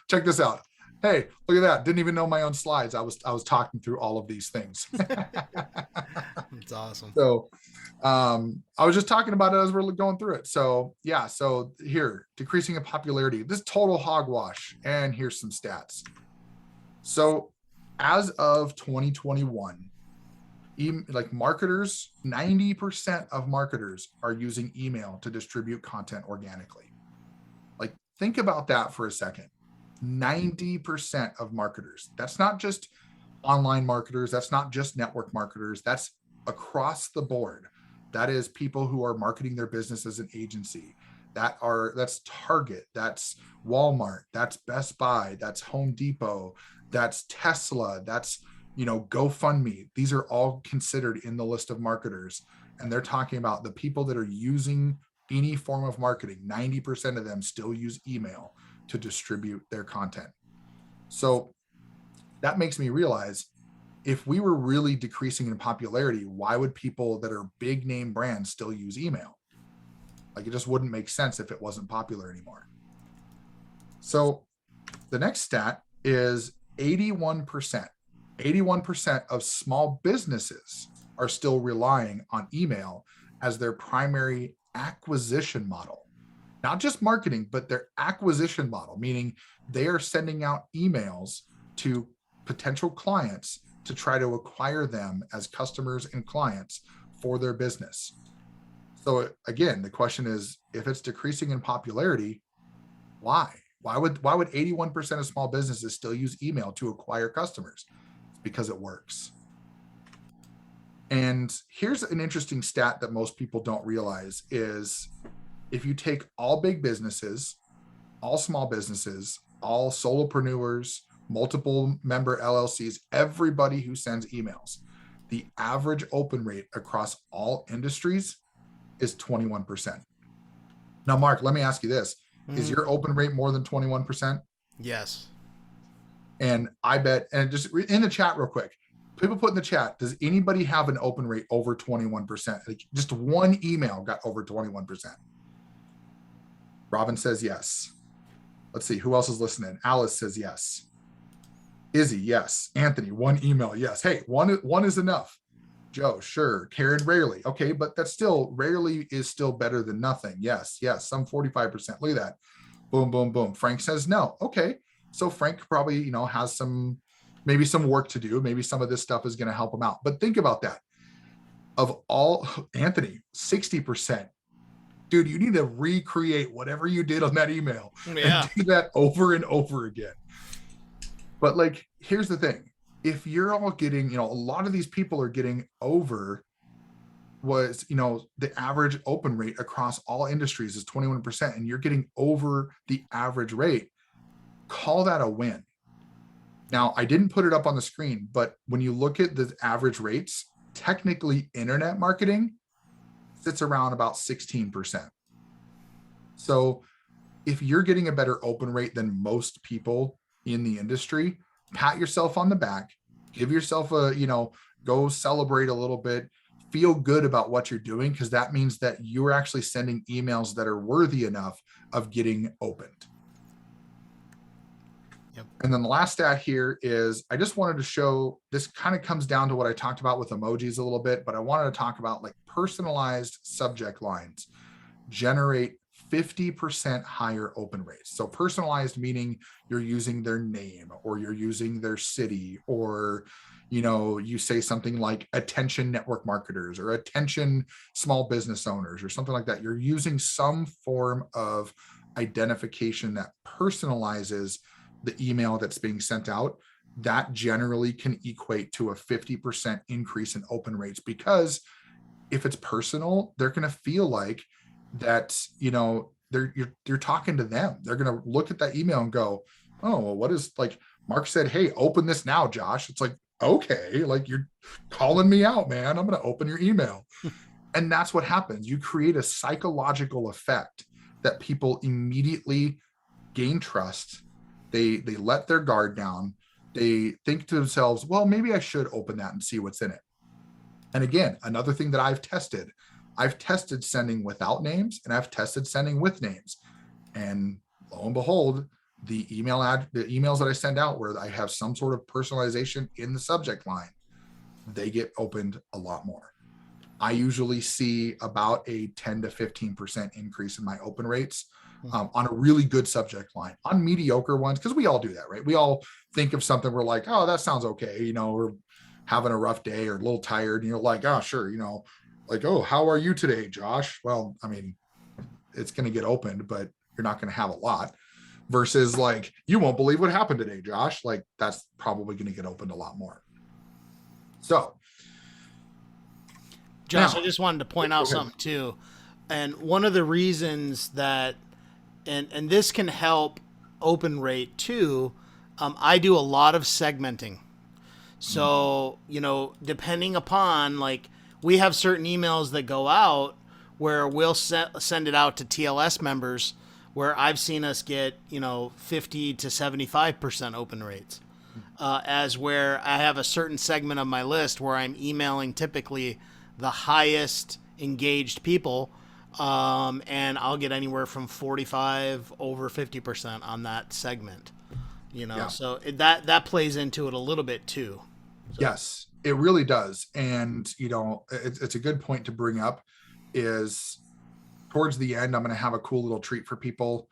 check this out. Hey, look at that. Didn't even know my own slides. I was talking through all of these things. It's awesome. So, I was just talking about it as we're going through it. So yeah, so here, decreasing in popularity, this total hogwash. And here's some stats. So as of 2021, like marketers, 90% of marketers are using email to distribute content organically. Like, think about that for a second. 90% of marketers. That's not just online marketers. That's not just network marketers. That's across the board. That is people who are marketing their business as an agency. That's Target, that's Walmart, that's Best Buy, that's Home Depot, that's Tesla, that's, GoFundMe. These are all considered in the list of marketers. And they're talking about the people that are using any form of marketing. 90% of them still use email to distribute their content. So that makes me realize, if we were really decreasing in popularity, why would people that are big name brands still use email? Like, it just wouldn't make sense if it wasn't popular anymore. So the next stat is 81%. 81% of small businesses are still relying on email as their primary acquisition model. Not just marketing, but their acquisition model, meaning they are sending out emails to potential clients to try to acquire them as customers and clients for their business. So again, the question is, if it's decreasing in popularity, why? Why would 81% of small businesses still use email to acquire customers? It's because it works. And here's an interesting stat that most people don't realize is, if you take all big businesses, all small businesses, all solopreneurs, multiple member LLCs, everybody who sends emails, the average open rate across all industries is 21%. Now, Mark, let me ask you this. Is your open rate more than 21%? Yes. And I bet, and just in the chat real quick, people put in the chat, does anybody have an open rate over 21%? Like, just one email got over 21%. Robin says yes. Let's see, who else is listening? Alice says yes. Izzy, yes. Anthony, one email, yes. Hey, one is enough. Joe, sure. Karen, rarely. Okay, but that's still, rarely is still better than nothing. Yes, some 45%. Look at that. Boom, boom, boom. Frank says no. Okay, so Frank probably, has maybe some work to do. Maybe some of this stuff is going to help him out. But think about that. Of all, Anthony, 60%. Dude, you need to recreate whatever you did on that email and do that over and over again. But like, here's the thing. If you're all getting, a lot of these people are getting over the average open rate across all industries is 21%, and you're getting over the average rate, call that a win. Now, I didn't put it up on the screen, but when you look at the average rates, technically internet marketing sits around about 16%. So if you're getting a better open rate than most people in the industry, pat yourself on the back, give yourself go celebrate a little bit, feel good about what you're doing, because that means that you're actually sending emails that are worthy enough of getting opened. Yep. And then the last stat here is I just wanted to show, this kind of comes down to what I talked about with emojis a little bit, but I wanted to talk about like personalized subject lines generate 50% higher open rates. So personalized meaning you're using their name or you're using their city, or you say something like attention network marketers or attention small business owners or something like that. You're using some form of identification that personalizes the email that's being sent out. That generally can equate to a 50% increase in open rates, because if it's personal, they're going to feel like that, you're talking to them. They're going to look at that email and go, oh, well, what is, like Mark said, hey, open this now, Josh. It's like, okay, like you're calling me out, man. I'm going to open your email. And that's what happens. You create a psychological effect that people immediately gain trust. They let their guard down. They think to themselves, well, maybe I should open that and see what's in it. And again, another thing that I've tested sending without names, and I've tested sending with names. And lo and behold, the emails that I send out where I have some sort of personalization in the subject line, they get opened a lot more. I usually see about a 10 to 15% increase in my open rates on a really good subject line. On mediocre ones, because we all do that, right? We all think of something, we're like, oh, that sounds okay. We're having a rough day or a little tired, and you're like, oh, sure, like, oh, how are you today, Josh? Well, I mean, it's going to get opened, but you're not going to have a lot. Versus like, you won't believe what happened today, Josh. Like, that's probably going to get opened a lot more. So, Josh, now, I just wanted to point out something too. And one of the reasons that, and this can help open rate too, I do a lot of segmenting. So, depending upon, like, we have certain emails that go out where we'll send it out to TLS members where I've seen us get, 50 to 75% open rates. As where I have a certain segment of my list where I'm emailing typically the highest engaged people, and I'll get anywhere from 45 over 50% on that segment. yeah. So that plays into it a little bit too. So. Yes, it really does. And, it's a good point to bring up is towards the end, I'm going to have a cool little treat for people,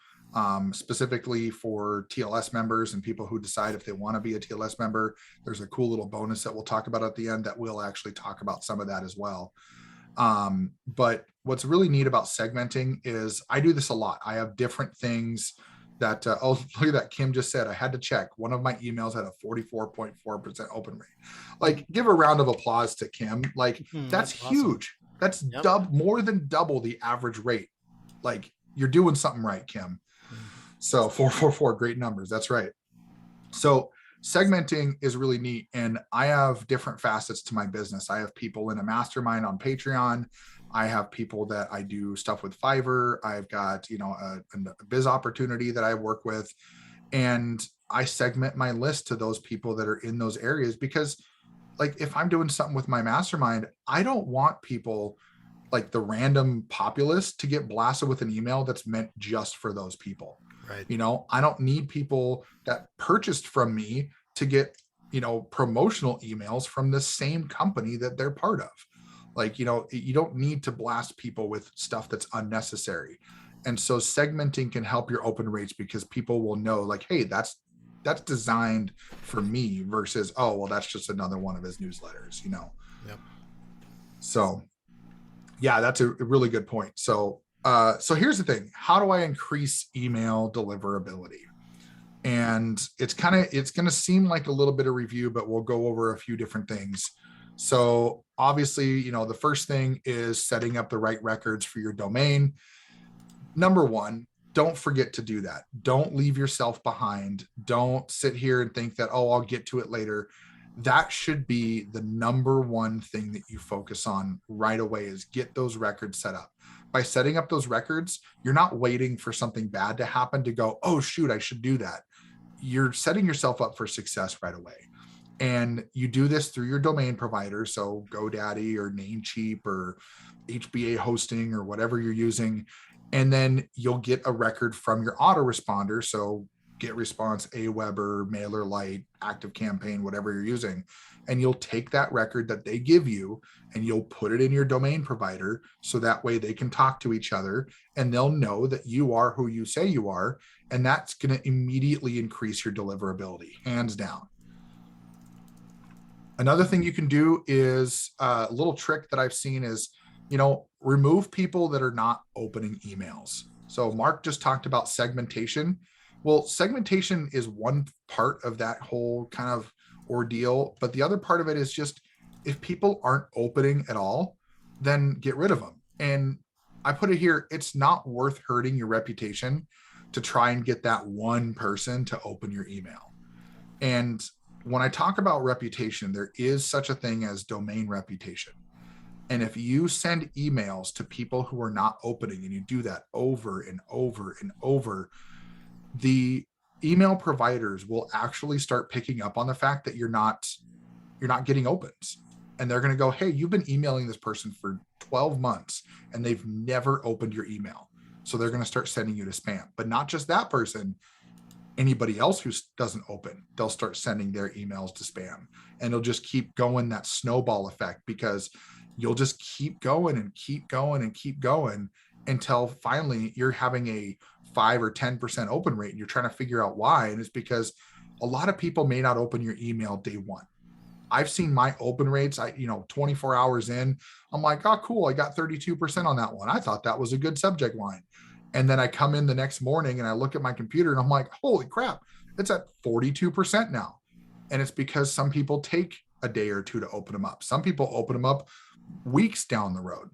specifically for TLS members and people who decide if they want to be a TLS member. There's a cool little bonus that we'll talk about at the end that will actually talk about some of that as well. But what's really neat about segmenting is I do this a lot. I have different things that, oh, look at that. Kim just said, I had to check. One of my emails had a 44.4% open rate. Like, give a round of applause to Kim. Like, that's huge. Awesome. That's more than double the average rate. Like, you're doing something right, Kim. So 444, great numbers. That's right. So segmenting is really neat. And I have different facets to my business. I have people in a mastermind on Patreon. I have people that I do stuff with Fiverr. I've got, a biz opportunity that I work with, and I segment my list to those people that are in those areas, because like, if I'm doing something with my mastermind, I don't want people like the random populace to get blasted with an email that's meant just for those people. Right. I don't need people that purchased from me to get, promotional emails from the same company that they're part of. Like, you don't need to blast people with stuff that's unnecessary. And so segmenting can help your open rates, because people will know like, hey, that's designed for me, versus, oh, well, that's just another one of his newsletters, Yep. So yeah, that's a really good point. So here's the thing. How do I increase email deliverability? And it's going to seem like a little bit of review, but we'll go over a few different things. So obviously, the first thing is setting up the right records for your domain. Number one, don't forget to do that. Don't leave yourself behind. Don't sit here and think that, oh, I'll get to it later. That should be the number one thing that you focus on right away, is get those records set up. By setting up those records, you're not waiting for something bad to happen to go, oh, shoot, I should do that. You're setting yourself up for success right away. And you do this through your domain provider. So GoDaddy or Namecheap or HBA hosting or whatever you're using. And then you'll get a record from your autoresponder. So GetResponse, Aweber, MailerLite, ActiveCampaign, whatever you're using, and you'll take that record that they give you and you'll put it in your domain provider, so that way they can talk to each other and they'll know that you are who you say you are, and that's going to immediately increase your deliverability, hands down. Another thing you can do is a little trick that I've seen is, remove people that are not opening emails. So Mark just talked about segmentation. Well, segmentation is one part of that whole kind of ordeal, but the other part of it is just, if people aren't opening at all, then get rid of them. And I put it here, it's not worth hurting your reputation to try and get that one person to open your email. And when I talk about reputation, there is such a thing as domain reputation. And if you send emails to people who are not opening, and you do that over and over and over, the email providers will actually start picking up on the fact that you're not getting opens. And they're going to go, hey, you've been emailing this person for 12 months and they've never opened your email. So they're going to start sending you to spam. But not just that person, anybody else who doesn't open, they'll start sending their emails to spam, and it'll just keep going, that snowball effect, because you'll just keep going and keep going and keep going until finally you're having a 5 or 10% open rate, and you're trying to figure out why. And it's because a lot of people may not open your email day one. I've seen my open rates, 24 hours in, I'm like, oh, cool, I got 32% on that one. I thought that was a good subject line. And then I come in the next morning and I look at my computer and I'm like, holy crap, it's at 42% now. And it's because some people take a day or two to open them up. Some people open them up weeks down the road.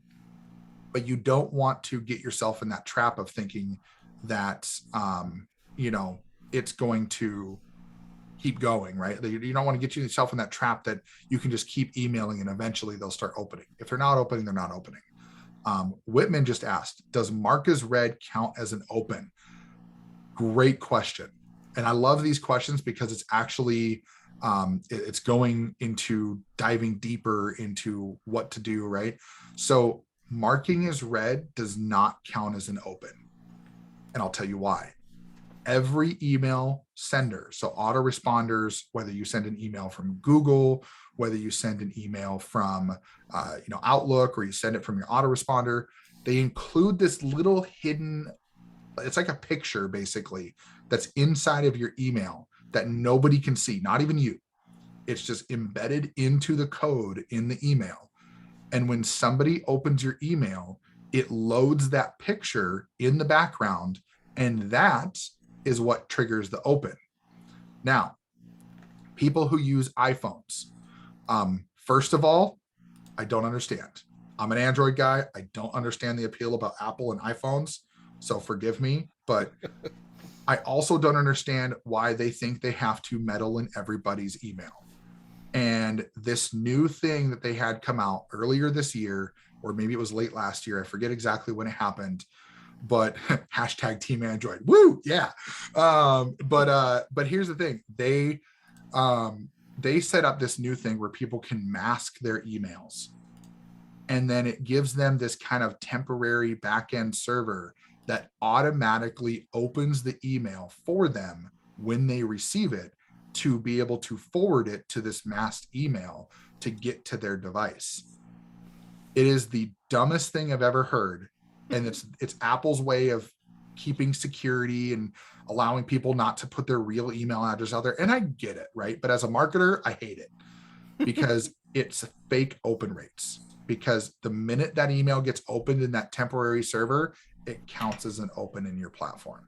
But you don't want to get yourself in that trap of thinking that, it's going to keep going, right? You don't want to get yourself in that trap that you can just keep emailing and eventually they'll start opening. If they're not opening, they're not opening. Whitman just asked, does mark as read count as an open? Great question. And I love these questions because it's actually, it's going into diving deeper into what to do, right? So marking as read does not count as an open. And I'll tell you why. Every email sender, so autoresponders, whether you send an email from Google, whether you send an email from Outlook, or you send it from your autoresponder, they include this little hidden, it's like a picture basically that's inside of your email that nobody can see, not even you. It's just embedded into the code in the email. And when somebody opens your email, it loads that picture in the background, and that is what triggers the open. Now, people who use iPhones, first of all, I don't understand. I'm an Android guy. I don't understand the appeal about Apple and iPhones, so forgive me. But I also don't understand why they think they have to meddle in everybody's email. And this new thing that they had come out earlier this year, or maybe it was late last year, I forget exactly when it happened, but hashtag Team Android, woo, yeah. But here's the thing, they set up this new thing where people can mask their emails, and then it gives them this kind of temporary backend server that automatically opens the email for them when they receive it, to be able to forward it to this masked email to get to their device. It is the dumbest thing I've ever heard. And it's Apple's way of keeping security and allowing people not to put their real email address out there. And I get it, right? But as a marketer, I hate it because it's fake open rates. Because the minute that email gets opened in that temporary server, it counts as an open in your platform.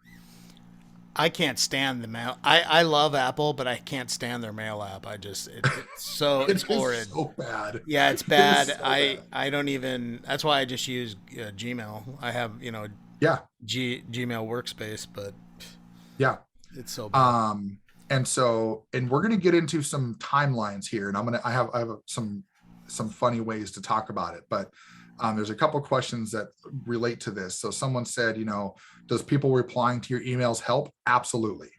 I can't stand the mail. I love Apple, but I can't stand their mail app. It's It's horrid. so bad. Yeah, it's bad. So bad. I don't even. That's why I just use Gmail. I have Yeah. Gmail workspace, but Yeah. it's so bad. And we're going to get into some timelines here, and I have some funny ways to talk about it, but there's a couple questions that relate to this. So someone said, does people replying to your emails help? Absolutely.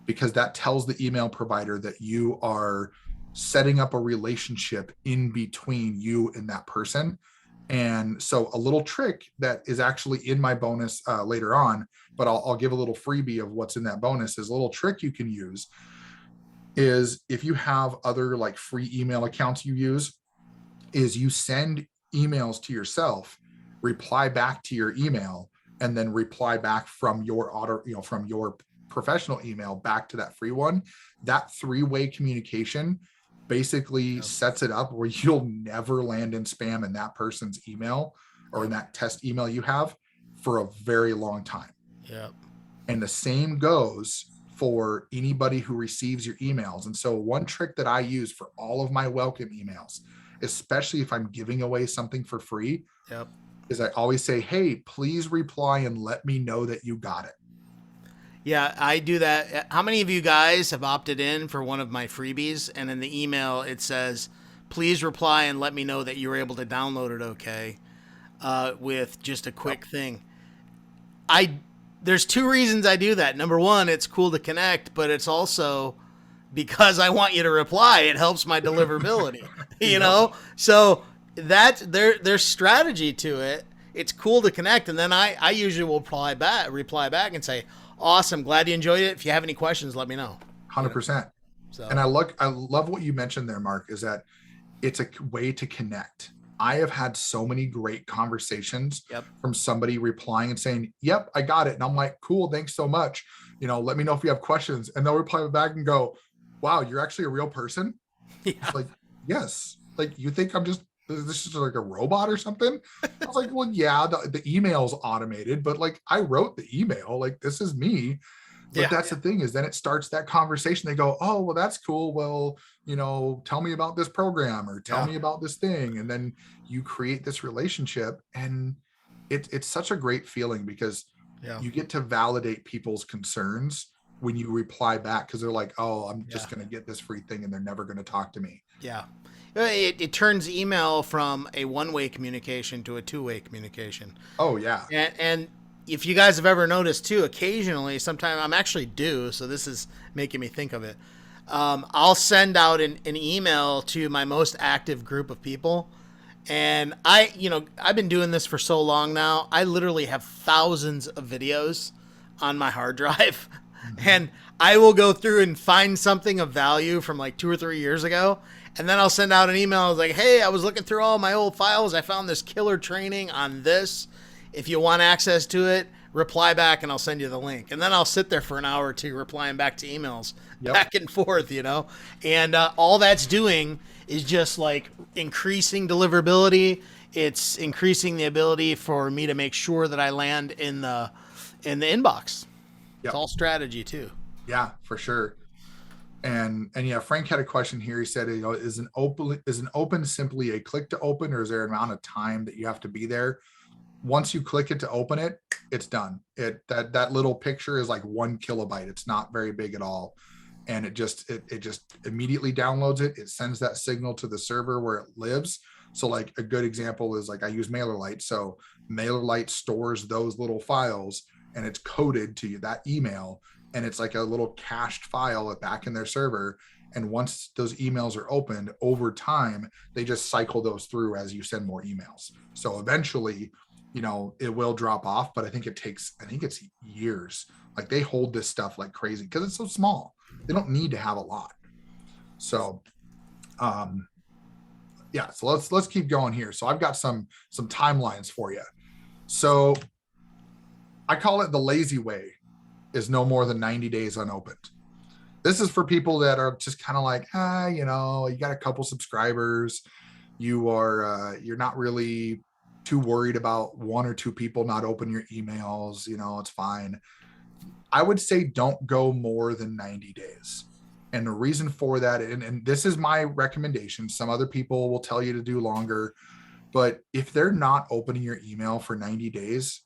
Because that tells the email provider that you are setting up a relationship in between you and that person. And so a little trick that is actually in my bonus later on, but I'll give a little freebie of what's in that bonus, is a little trick you can use is if you have other like free email accounts you use, is you send emails to yourself, reply back to your email, and then reply back from your from your professional email back to that free one. That three-way communication basically sets it up where you'll never land in spam in that person's email or in that test email you have for a very long time. Yep. And the same goes for anybody who receives your emails. And so one trick that I use for all of my welcome emails, especially if I'm giving away something for free, Yep. is I always say, hey, please reply and let me know that you got it. Yeah, I do that. How many of you guys have opted in for one of my freebies, and in the email it says, please reply and let me know that you were able to download it okay, with just a quick thing. There's two reasons I do that. Number one, it's cool to connect, but it's also because I want you to reply. It helps my deliverability, you know? So that's their strategy to it. It's cool to connect. And then I usually will reply back and say, awesome. Glad you enjoyed it. If you have any questions, let me know. 100%. So, and I love what you mentioned there, Mark, is that it's a way to connect. I have had so many great conversations from somebody replying and saying, yep, I got it. And I'm like, cool, thanks so much. Let me know if you have questions. And they'll reply back and go, wow, you're actually a real person? Yeah. Like, yes. Like, you think this is like a robot or something? I was like, well, yeah, the email's automated, but like I wrote the email, like this is me. But that's the thing, is then it starts that conversation. They go, oh, well, that's cool. Well, tell me about this program or tell me about this thing. And then you create this relationship, and it's such a great feeling because you get to validate people's concerns when you reply back, because they're like, oh, I'm just going to get this free thing and they're never going to talk to me. Yeah. It turns email from a one-way communication to a two-way communication. Oh, yeah. And if you guys have ever noticed too, occasionally, sometimes I'm actually due, so this is making me think of it. I'll send out an email to my most active group of people. And I've been doing this for so long now. I literally have thousands of videos on my hard drive. Mm-hmm. And I will go through and find something of value from like 2 or 3 years ago. And then I'll send out an email like, hey, I was looking through all my old files. I found this killer training on this. If you want access to it, reply back and I'll send you the link. And then I'll sit there for an hour or two replying back to emails back and forth, And all that's doing is just like increasing deliverability. It's increasing the ability for me to make sure that I land in the inbox. It's all strategy too. Yeah, for sure. And yeah, Frank had a question here. He said, is an open simply a click to open, or is there an amount of time that you have to be there? Once you click it to open it, it's done. That little picture is like 1 kilobyte. It's not very big at all. And it just immediately downloads it. It sends that signal to the server where it lives. So like a good example is like I use MailerLite. So MailerLite stores those little files and it's coded to that email. And it's like a little cached file back in their server. And once those emails are opened over time, they just cycle those through as you send more emails. So eventually, it will drop off, but I think it's years. Like they hold this stuff like crazy because it's so small. They don't need to have a lot. So, so let's keep going here. So I've got some timelines for you. So I call it the lazy way is no more than 90 days unopened. This is for people that are just kind of like, you got a couple subscribers. You're not really too worried about 1 or 2 people not opening your emails. It's fine. I would say don't go more than 90 days. And the reason for that, and this is my recommendation, some other people will tell you to do longer, but if they're not opening your email for 90 days,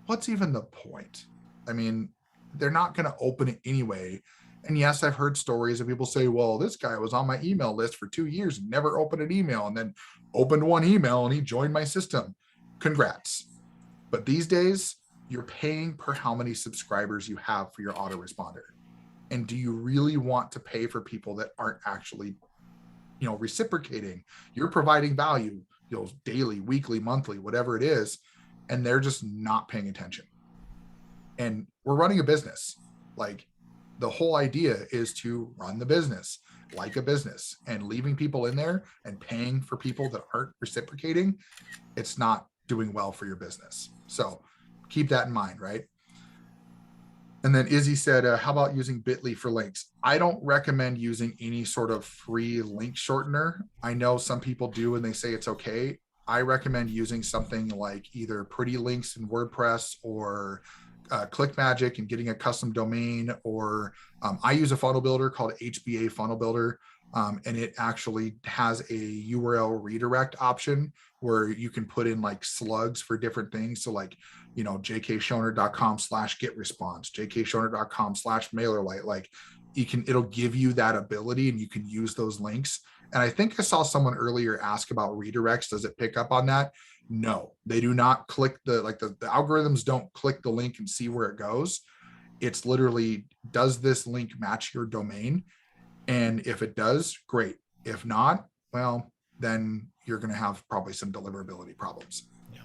what's even the point? I mean, they're not going to open it anyway. And yes, I've heard stories of people say, well, this guy was on my email list for 2 years and never opened an email, and then opened one email and he joined my system. Congrats. But these days, you're paying per how many subscribers you have for your autoresponder. And do you really want to pay for people that aren't actually, reciprocating? You're providing value. daily, weekly, monthly, whatever it is, and they're just not paying attention. And we're running a business. Like, the whole idea is to run the business like a business, and leaving people in there and paying for people that aren't reciprocating, it's not doing well for your business. So keep that in mind, right? And then Izzy said, how about using Bitly for links? I don't recommend using any sort of free link shortener. I know some people do and they say it's okay. I recommend using something like either Pretty Links in WordPress, or ClickMagick and getting a custom domain, or I use a funnel builder called HBA Funnel Builder, and it actually has a URL redirect option where you can put in like slugs for different things. So like, jkshoner.com/get response, jkshoner.com/MailerLite. Like, it'll give you that ability, and you can use those links. And I think I saw someone earlier ask about redirects. Does it pick up on that? No, they do not click the algorithms don't click the link and see where it goes. It's literally, does this link match your domain? And if it does, great. If not, well, then you're going to have probably some deliverability problems. Yeah.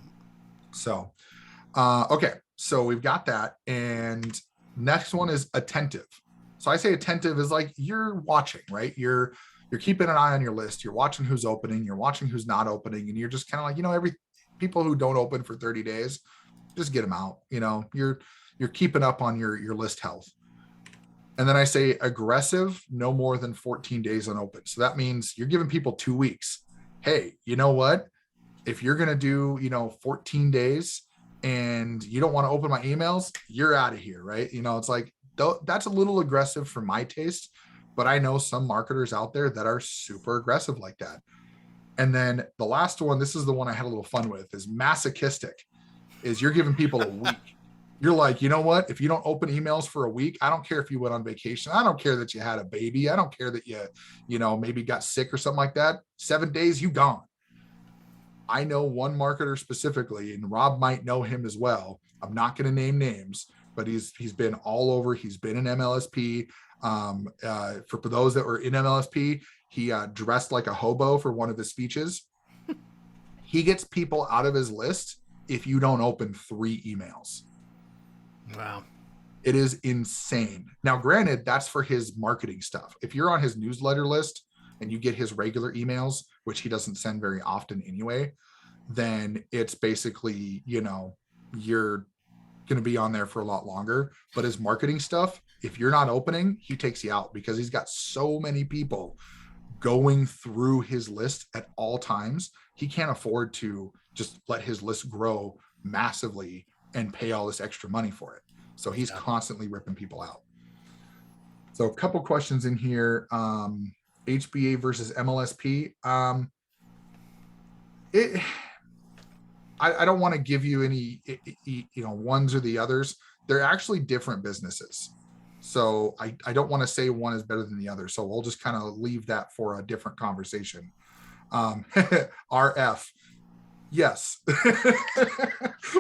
So, okay. So we've got that. And next one is attentive. So I say attentive is like you're watching, right? You're keeping an eye on your list. You're watching who's opening. You're watching who's not opening. And you're just kind of like, every people who don't open for 30 days, just get them out. You're keeping up on your list health. And then I say aggressive, no more than 14 days unopened. So that means you're giving people 2 weeks. Hey, you know what? If you're going to do, 14 days and you don't want to open my emails, you're out of here, right? It's like, that's a little aggressive for my taste, but I know some marketers out there that are super aggressive like that. And then the last one, this is the one I had a little fun with, is masochistic, is you're giving people a week. You're like, you know what? If you don't open emails for a week, I don't care if you went on vacation. I don't care that you had a baby. I don't care that you maybe got sick or something like that. 7 days, you gone. I know one marketer specifically, and Rob might know him as well. I'm not going to name names, but he's been all over. He's been in MLSP. For those that were in MLSP, he dressed like a hobo for one of his speeches. He gets people out of his list if you don't open 3 emails. Wow. It is insane. Now, granted, that's for his marketing stuff. If you're on his newsletter list and you get his regular emails, which he doesn't send very often anyway, then it's basically, you're going to be on there for a lot longer. But his marketing stuff, if you're not opening, he takes you out because he's got so many people going through his list at all times. He can't afford to just let his list grow massively and pay all this extra money for it. So he's constantly ripping people out. So a couple questions in here. HBA versus MLSP. I don't want to give you any, ones or the others. They're actually different businesses. So I don't want to say one is better than the other. So we'll just kind of leave that for a different conversation. RF. Yes.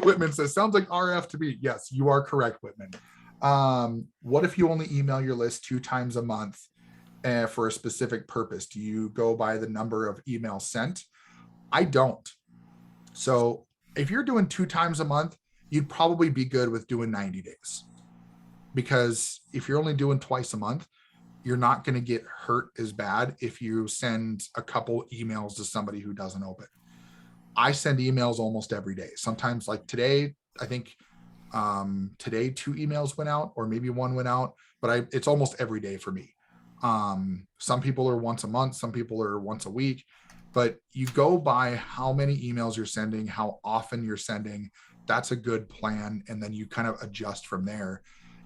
Whitman says, sounds like RF to me. Yes, you are correct, Whitman. What if you only email your list 2 times a month for a specific purpose? Do you go by the number of emails sent? I don't. So if you're doing 2 times a month, you'd probably be good with doing 90 days. Because if you're only doing twice a month, you're not going to get hurt as bad if you send a couple emails to somebody who doesn't open. I send emails almost every day. Sometimes like today, I think today 2 emails went out, or maybe 1 went out, but it's almost every day for me. Some people are once a month, some people are once a week, but you go by how many emails you're sending, how often you're sending. That's a good plan. And then you kind of adjust from there.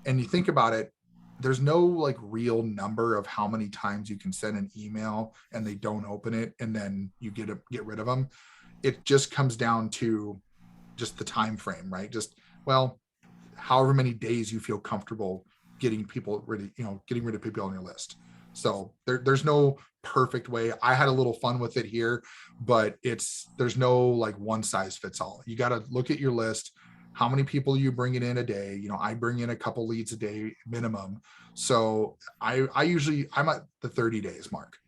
And you think about it, there's no like real number of how many times you can send an email and they don't open it and then you get rid of them. It just comes down to just the time frame, right? Just, well, however many days you feel comfortable getting people ready, getting rid of people on your list. So there's no perfect way. I had a little fun with it here, but there's no like one size fits all. You got to look at your list. How many people you bringing in a day? I bring in a couple leads a day minimum. So I'm at the 30 days mark,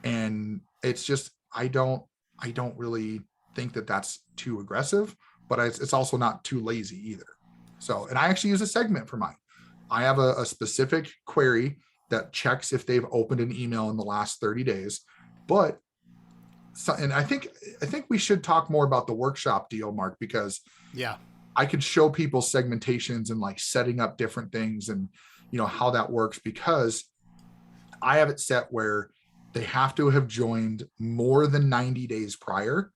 and it's just, I don't really think that that's too aggressive, but it's also not too lazy either. So, and I actually use a segment for mine. I have a specific query that checks if they've opened an email in the last 30 days. But so, and I think we should talk more about the workshop deal, Mark, because yeah, I could show people segmentations and like setting up different things and, you know, how that works, because I have it set where they have to have joined more than 90 days prior,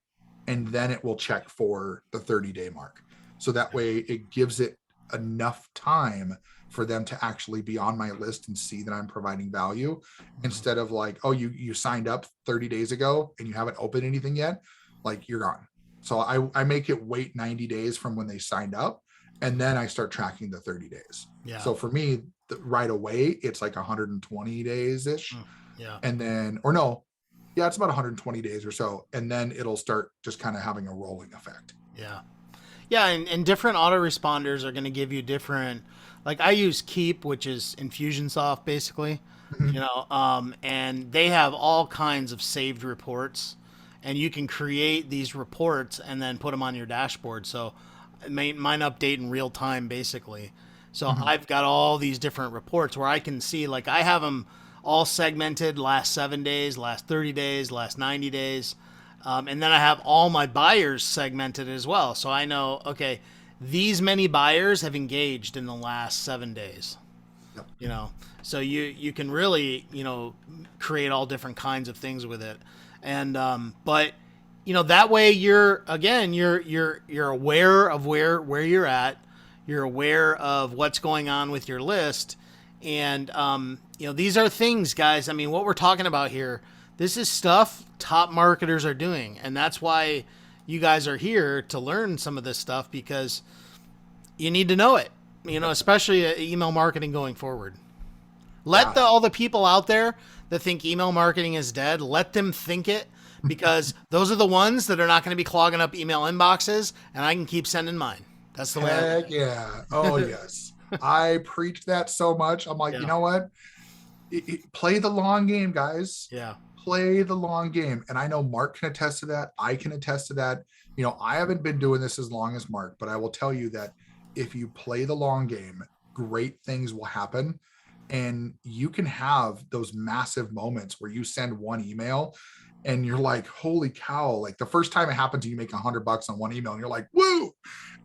and then it will check for the 30-day mark. So that way it gives it enough time for them to actually be on my list and see that I'm providing value, instead of like, oh, you signed up 30 days ago and you haven't opened anything yet, like you're gone. So I make it wait 90 days from when they signed up, and then I start tracking the 30 days. Yeah. So for me, right away, it's like 120 days ish. Yeah. And then, or no, yeah, it's about 120 days or so. And then it'll start just kind of having a rolling effect. Yeah. Yeah. And different autoresponders are going to give you different, like I use Keep, which is Infusionsoft basically, Mhm. you know, and they have all kinds of saved reports, and you can create these reports and then put them on your dashboard. So mine update in real time basically. So Mhm. I've got all these different reports where I can see, like I have them all segmented: last 7 days, last 30 days, last 90 days. And then I have all my buyers segmented as well. So I know, okay, these many buyers have engaged in the last 7 days. Yep. You know, so you can really, you know, create all different kinds of things with it. And but you know, that way you're aware of where you're at, you're aware of what's going on with your list. And you know, these are things, guys, I mean, what we're talking about here, this is stuff top marketers are doing, and that's why you guys are here to learn some of this stuff, because you need to know it, you know, especially email marketing going forward. Let all the people out there that think email marketing is dead, let them think it, because those are the ones that are not going to be clogging up email inboxes, and I can keep sending mine. That's the way. Heck yeah. Oh, yes. I preach that so much. I'm like, Yeah. you know what? Play the long game, guys. Yeah. Play the long game. And I know Mark can attest to that. I can attest to that. You know, I haven't been doing this as long as Mark, but I will tell you that if you play the long game, great things will happen. And you can have those massive moments where you send one email and you're like, holy cow. Like the first time it happens, you make $100 on one email and you're like, woo.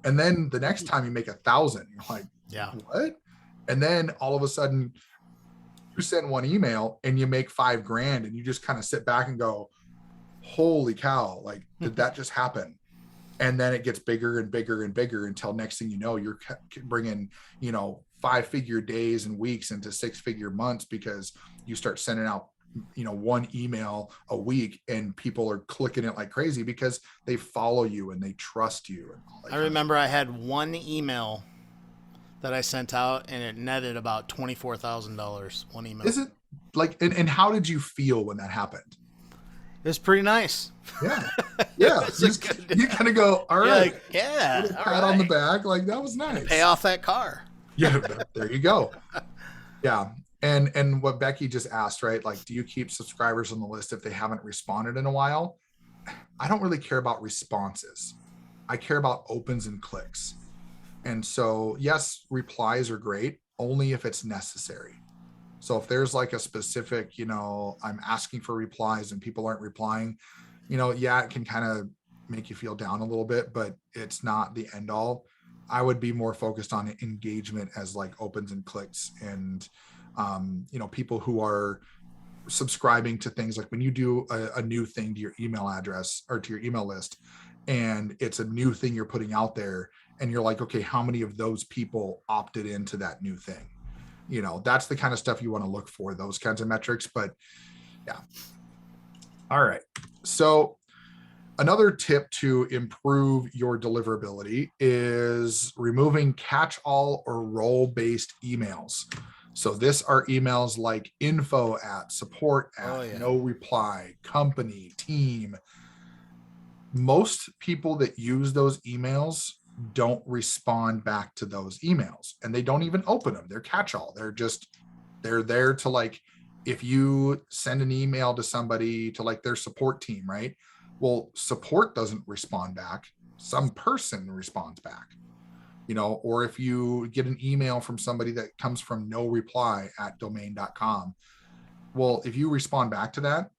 And then the next time you make 1,000, you're like, Yeah. what? And then all of a sudden you send one email and you make $5,000, and you just kind of sit back and go, holy cow, like, did that just happen? And then it gets bigger and bigger and bigger until next thing you know, you're bringing, you know, 5-figure days and weeks into 6-figure months, because you start sending out, you know, one email a week, and people are clicking it like crazy because they follow you and they trust you. And all that. I remember I had one email that I sent out, and it netted about $24,000. One email. Is it like, and how did you feel when that happened? It was pretty nice. Yeah. Yeah. You kind of go, all right. Like, yeah. Pat on the back. Like, that was nice. Pay off that car. Yeah. There you go. Yeah. And what Becky just asked, right? Like, do you keep subscribers on the list if they haven't responded in a while? I don't really care about responses. I care about opens and clicks. And so, yes, replies are great only if it's necessary. So if there's like a specific, you know, I'm asking for replies and people aren't replying, you know, yeah, it can kind of make you feel down a little bit, but it's not the end all. I would be more focused on engagement as like opens and clicks, and, you know, people who are subscribing to things, like when you do a new thing to your email address or to your email list, and it's a new thing you're putting out there, and you're like, okay, how many of those people opted into that new thing? You know, that's the kind of stuff you want to look for, those kinds of metrics. But yeah. All right. So another tip to improve your deliverability is removing catch-all or role-based emails. So this are emails like info at, support at, no reply, company, team. Most people that use those emails don't respond back to those emails, and they don't even open them. They're catch-all. They're there to, like, if you send an email to somebody, to like their support team, right? Well, support doesn't respond back. Some person responds back, or if you get an email from somebody that comes from no reply at domain.com, well, if you respond back to that,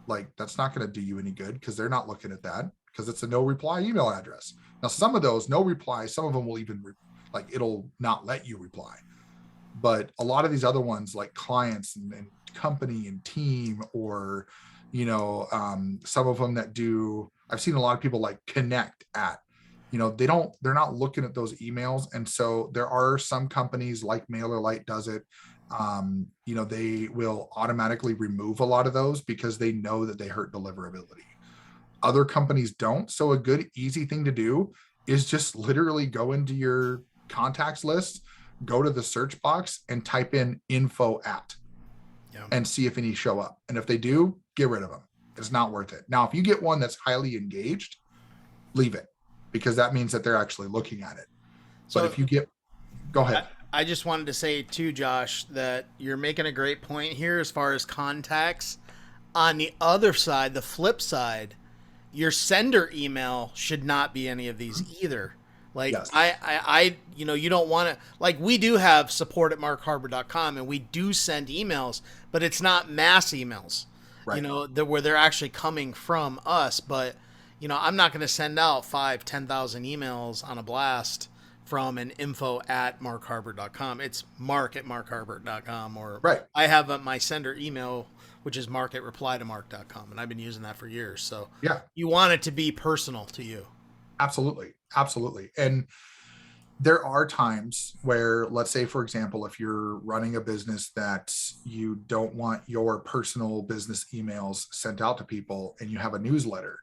like that's not going to do you any good because they're not looking at that because it's a no reply email address. Now, some of those no reply, some of them will even it'll not let you reply. But a lot of these other ones like clients and company and team, or, some of them that do, I've seen a lot of people like connect at, they're not looking at those emails. And so there are some companies like MailerLite does it. They will automatically remove a lot of those because they know that they hurt deliverability. Other companies don't. So a good, easy thing to do is just literally go into your contacts list, go to the search box and type in info at and see if any show up. And if they do, get rid of them. It's not worth it. Now, if you get one that's highly engaged, leave it because that means that they're actually looking at it. So if you go ahead. I just wanted to say too, Josh, that you're making a great point here as far as contacts. On the other side, the flip side, your sender email should not be any of these either. Like yes. You don't want to, like we do have support at markharbert.com and we do send emails, but it's not mass emails, right. Where they're actually coming from us. But, I'm not going to send out 10,000 emails on a blast from an info at markharbert.com. It's mark@markharbert.com, or right. I have my sender email, which is mark@replytomark.com. And I've been using that for years. So yeah, you want it to be personal to you. Absolutely. Absolutely. And there are times where, let's say, for example, if you're running a business that you don't want your personal business emails sent out to people and you have a newsletter,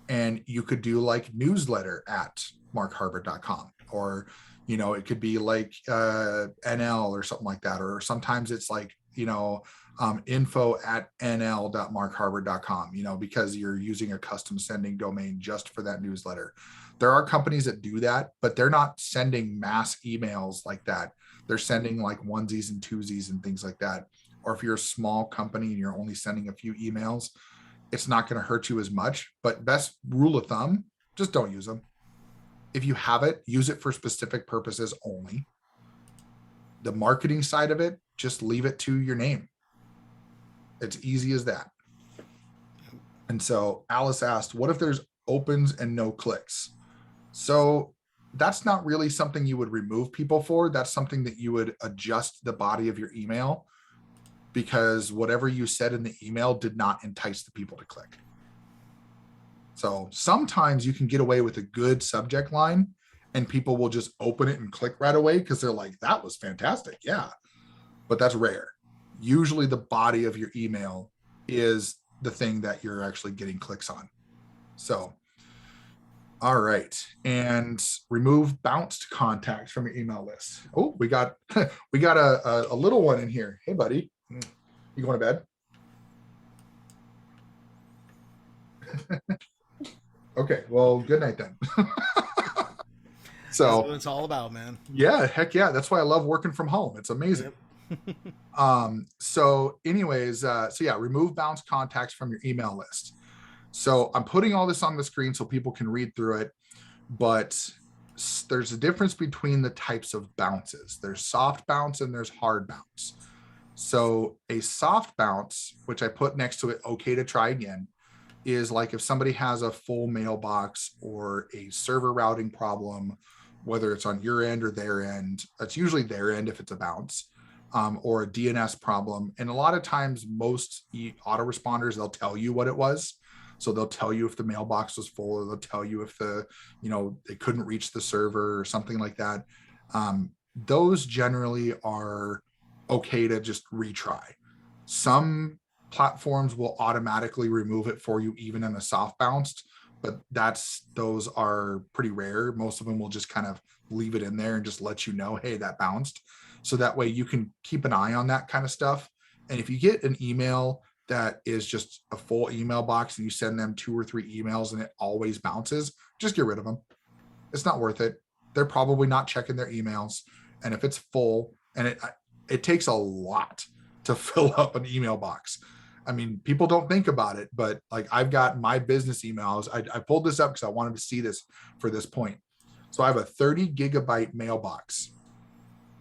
and you could do like newsletter at markharbert.com, or, it could be like NL or something like that. Or sometimes it's like, info at nl.markharbert.com, because you're using a custom sending domain just for that newsletter. There are companies that do that, but they're not sending mass emails like that. They're sending like onesies and twosies and things like that. Or if you're a small company and you're only sending a few emails, it's not going to hurt you as much. But best rule of thumb, just don't use them. If you have it, use it for specific purposes only. The marketing side of it, just leave it to your name. It's easy as that. And so Alice asked, what if there's opens and no clicks? So that's not really something you would remove people for. That's something that you would adjust the body of your email, because whatever you said in the email did not entice the people to click. So sometimes you can get away with a good subject line and people will just open it and click right away because they're like, that was fantastic. Yeah. But that's rare. Usually the body of your email is the thing that you're actually getting clicks on. So, all right. And remove bounced contacts from your email list. Oh, we got a little one in here. Hey, buddy. You going to bed? Okay. Well, good night then. So that's what it's all about, man. Yeah. Heck yeah. That's why I love working from home. It's amazing. Yep. So anyways, remove bounced contacts from your email list. So I'm putting all this on the screen so people can read through it, but there's a difference between the types of bounces. There's soft bounce and there's hard bounce. So a soft bounce, which I put next to it, okay to try again, is like if somebody has a full mailbox or a server routing problem, whether it's on your end or their end, it's usually their end if it's a bounce, or a DNS problem. And a lot of times most autoresponders, they'll tell you what it was. So they'll tell you if the mailbox was full, or they'll tell you if they couldn't reach the server or something like that. Those generally are okay to just retry. Some platforms will automatically remove it for you, even in a soft bounced, but those are pretty rare. Most of them will just kind of leave it in there and just let you know, hey, that bounced. So that way you can keep an eye on that kind of stuff. And if you get an email that is just a full email box and you send them 2 or 3 emails and it always bounces, just get rid of them. It's not worth it. They're probably not checking their emails. And if it's full, and it takes a lot to fill up an email box. I mean, people don't think about it, but like I've got my business emails. I pulled this up because I wanted to see this for this point. So I have a 30 gigabyte mailbox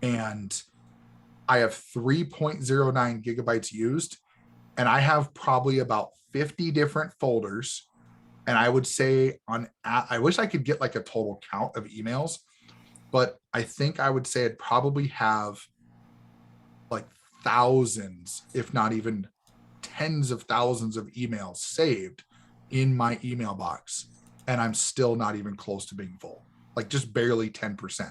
and I have 3.09 gigabytes used. And I have probably about 50 different folders. And I would say I wish I could get like a total count of emails, but I think I would say I'd probably have like thousands, if not even tens of thousands of emails saved in my email box. And I'm still not even close to being full, like just barely 10%.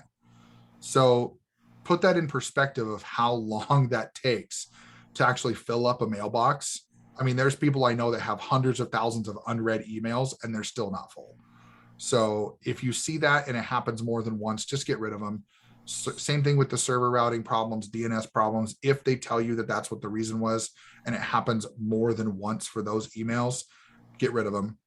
So put that in perspective of how long that takes to actually fill up a mailbox. I mean, there's people I know that have hundreds of thousands of unread emails and they're still not full. So if you see that and it happens more than once, just get rid of them. So same thing with the server routing problems, DNS problems. If they tell you that that's what the reason was and it happens more than once for those emails, get rid of them.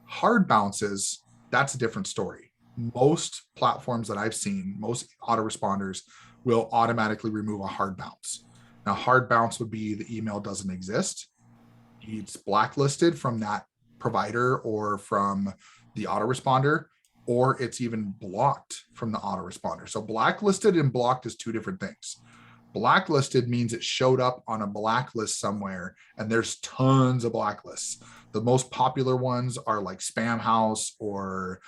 Hard bounces, that's a different story. Most platforms that I've seen, most autoresponders will automatically remove a hard bounce. Now, hard bounce would be the email doesn't exist. It's blacklisted from that provider or from the autoresponder, or it's even blocked from the autoresponder. So blacklisted and blocked is two different things. Blacklisted means it showed up on a blacklist somewhere, and there's tons of blacklists. The most popular ones are like Spam House, or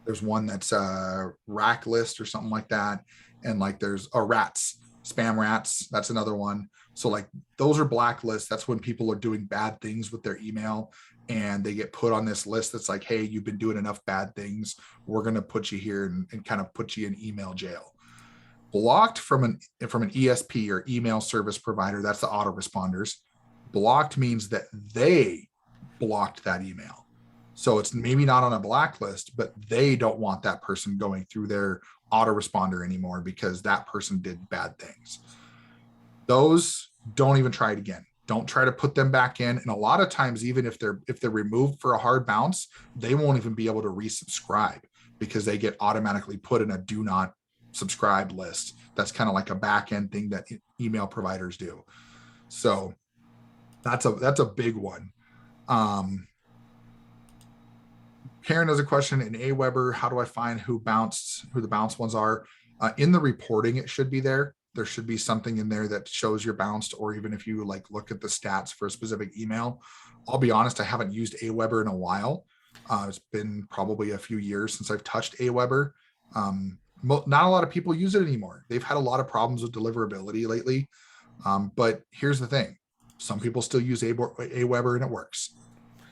there's one that's a rack list or something like that. And like there's a rats, spam rats. That's another one. So like those are blacklists. That's when people are doing bad things with their email and they get put on this list that's like, hey, you've been doing enough bad things. We're going to put you here and kind of put you in email jail. Blocked from an ESP or email service provider, that's the autoresponders. Blocked means that they blocked that email. So it's maybe not on a blacklist, but they don't want that person going through their autoresponder anymore because that person did bad things. Those, don't even try it again. Don't try to put them back in. And a lot of times, even if they're removed for a hard bounce, they won't even be able to resubscribe because they get automatically put in a do not subscribe list. That's kind of like a back end thing that email providers do. So that's a big one. Karen has a question in Aweber. How do I find who the bounce ones are? In the reporting, it should be there. There should be something in there that shows you're bounced, or even if you like look at the stats for a specific email. I'll be honest, I haven't used Aweber in a while. It's been probably a few years since I've touched Aweber. Not a lot of people use it anymore. They've had a lot of problems with deliverability lately. But here's the thing. Some people still use Aweber and it works.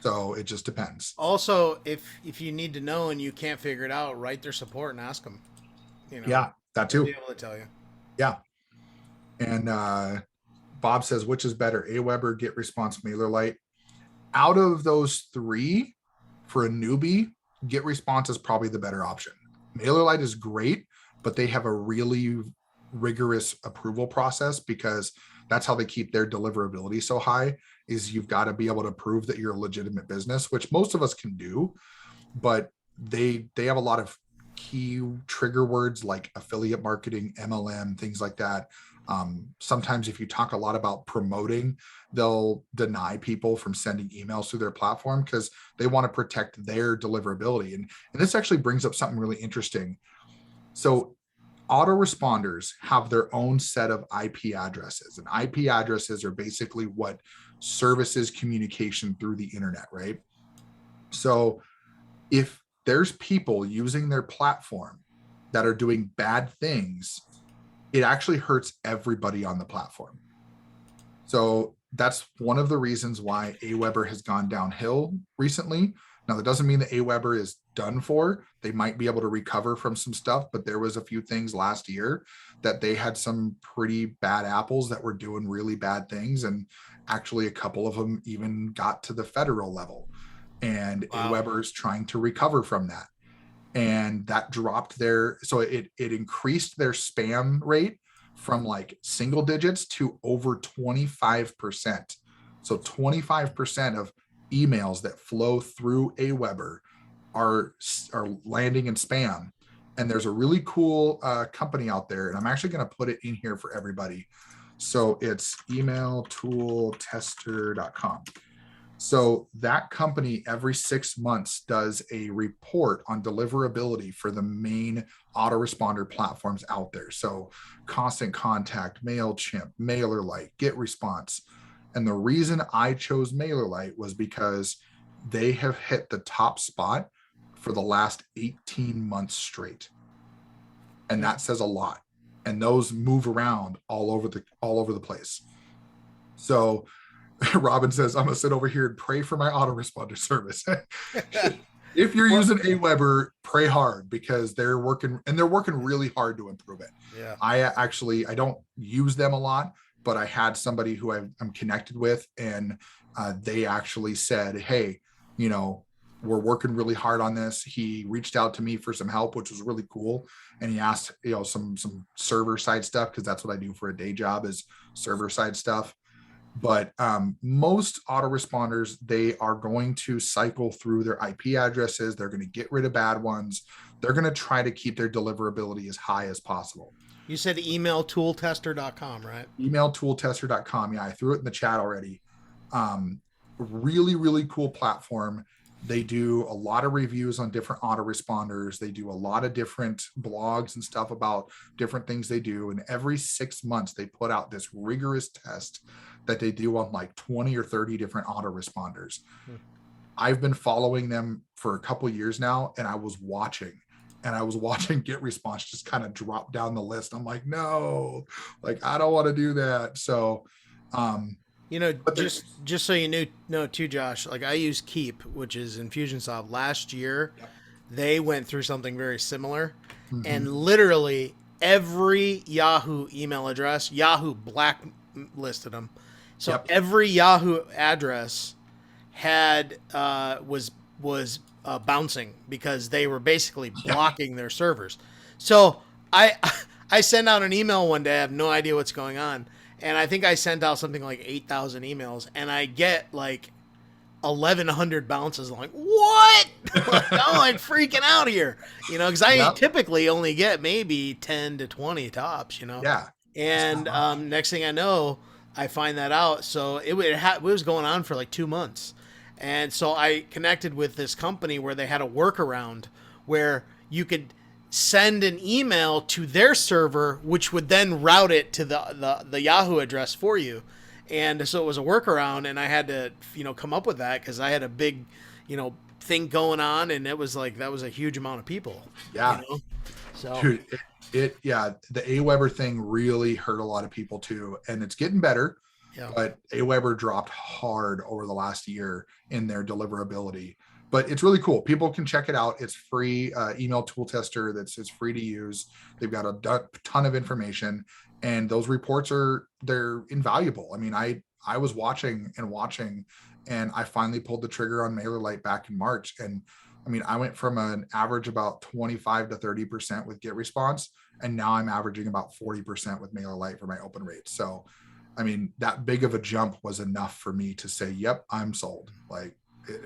So it just depends. Also, if you need to know and you can't figure it out, write their support and ask them. Yeah, that They'll too. be able to tell you. Yeah. And Bob says, which is better, Aweber, GetResponse, MailerLite? Out of those three, for a newbie, GetResponse is probably the better option. MailerLite is great, but they have a really rigorous approval process because that's how they keep their deliverability so high, is you've got to be able to prove that you're a legitimate business, which most of us can do, but they have a lot of key trigger words like affiliate marketing, MLM, things like that. Sometimes if you talk a lot about promoting, they'll deny people from sending emails through their platform because they want to protect their deliverability. And this actually brings up something really interesting. So autoresponders have their own set of IP addresses, and IP addresses are basically what services communication through the internet, right? So if there's people using their platform that are doing bad things, it actually hurts everybody on the platform. So that's one of the reasons why Aweber has gone downhill recently. Now, that doesn't mean that Aweber is done for. They might be able to recover from some stuff, but there was a few things last year that they had some pretty bad apples that were doing really bad things. And actually a couple of them even got to the federal level. And Wow. Aweber is trying to recover from that. And that dropped so it increased their spam rate from like single digits to over 25%. So 25% of emails that flow through Aweber are landing in spam. And there's a really cool company out there, and I'm actually going to put it in here for everybody. So it's emailtooltester.com. So that company every 6 months does a report on deliverability for the main autoresponder platforms out there. So Constant Contact, MailChimp, MailerLite, GetResponse. And the reason I chose MailerLite was because they have hit the top spot for the last 18 months straight. And that says a lot. And those move around all over the place. So Robin says, I'm gonna sit over here and pray for my autoresponder service. If you're using Aweber, pray hard because they're working really hard to improve it. Yeah. I don't use them a lot, but I had somebody who I'm connected with, and they actually said, hey, we're working really hard on this. He reached out to me for some help, which was really cool. And he asked, some server side stuff, because that's what I do for a day job, is server side stuff. But most autoresponders, they are going to cycle through their IP addresses. They're going to get rid of bad ones. They're going to try to keep their deliverability as high as possible. You said emailtooltester.com, right? Emailtooltester.com. Yeah, I threw it in the chat already. Really, really cool platform. They do a lot of reviews on different autoresponders. They do a lot of different blogs and stuff about different things they do. And every 6 months, they put out this rigorous test that they do on like 20 or 30 different autoresponders. I've been following them for a couple of years now, and I was watching GetResponse just kind of drop down the list. I'm like, no, like, I don't want to do that. So, just so you know too, Josh, like I use Keep, which is Infusionsoft. Last year, they went through something very similar, and literally every Yahoo email address, Yahoo blacklisted them. So every Yahoo address had was bouncing because they were basically blocking their servers. So I sent out an email one day. I have no idea what's going on. And I think I sent out something like 8,000 emails, and I get like 1,100 bounces. I'm like, what? I'm like freaking out here, because I typically only get maybe 10 to 20 tops, Yeah. And next thing I know, I find that out. So it was going on for like 2 months. And so I connected with this company where they had a workaround where you could send an email to their server, which would then route it to the Yahoo address for you. And so it was a workaround, and I had to, come up with that because I had a big, thing going on, and it was like, that was a huge amount of people. Yeah. So dude, the Aweber thing really hurt a lot of people too. And it's getting better, but Aweber dropped hard over the last year in their deliverability. But it's really cool. People can check it out. It's free. Email tool tester. It's free to use. They've got a ton of information, and those reports they're invaluable. I mean, I was watching, and I finally pulled the trigger on MailerLite back in March. And I mean, I went from an average about 25 to 30% with GetResponse, and now I'm averaging about 40% with MailerLite for my open rates. So, I mean, that big of a jump was enough for me to say, yep, I'm sold.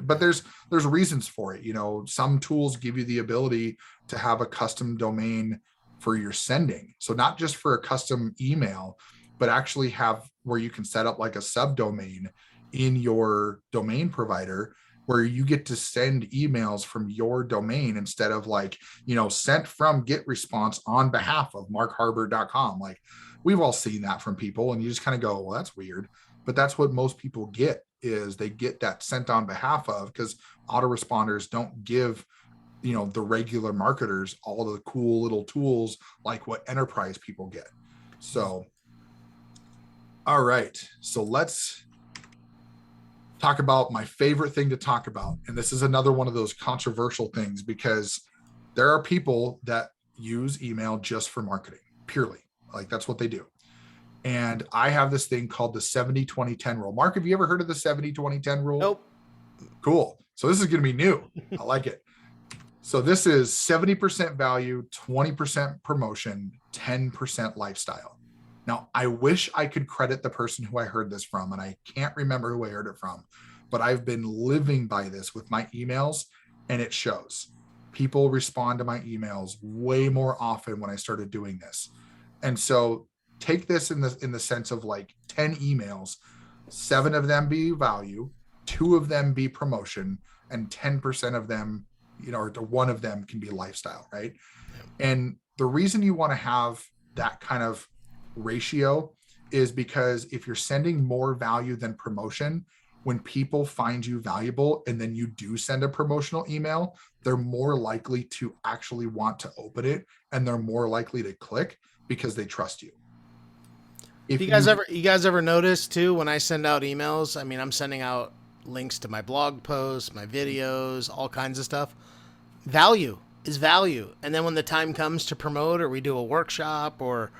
But there's reasons for it. Some tools give you the ability to have a custom domain for your sending. So not just for a custom email, but actually have where you can set up like a subdomain in your domain provider where you get to send emails from your domain instead of sent from GetResponse on behalf of markharbert.com. Like, we've all seen that from people, and you just kind of go, well, that's weird. But that's what most people get, is they get that sent on behalf of, because autoresponders don't give the regular marketers all the cool little tools like what enterprise people get. So, all right, so let's talk about my favorite thing to talk about. And this is another one of those controversial things, because there are people that use email just for marketing purely. Like, that's what they do. And I have this thing called the 70-20-10 rule. Mark, have you ever heard of the 70-20-10 rule? Nope. Cool. So this is going to be new. I like it. So this is 70% value, 20% promotion, 10% lifestyle. Now, I wish I could credit the person who I heard this from, and I can't remember who I heard it from, but I've been living by this with my emails, and it shows. People respond to my emails way more often when I started doing this. And so take this in the sense of like 10 emails, 7 of them be value, 2 of them be promotion, and 10% of them, or one of them can be lifestyle, right? And the reason you want to have that kind of ratio is because if you're sending more value than promotion, when people find you valuable and then you do send a promotional email, they're more likely to actually want to open it, and they're more likely to click because they trust you. If you guys ever notice too, when I send out emails, I mean, I'm sending out links to my blog posts, my videos, all kinds of stuff. Value is value. And then when the time comes to promote, or we do a workshop, or,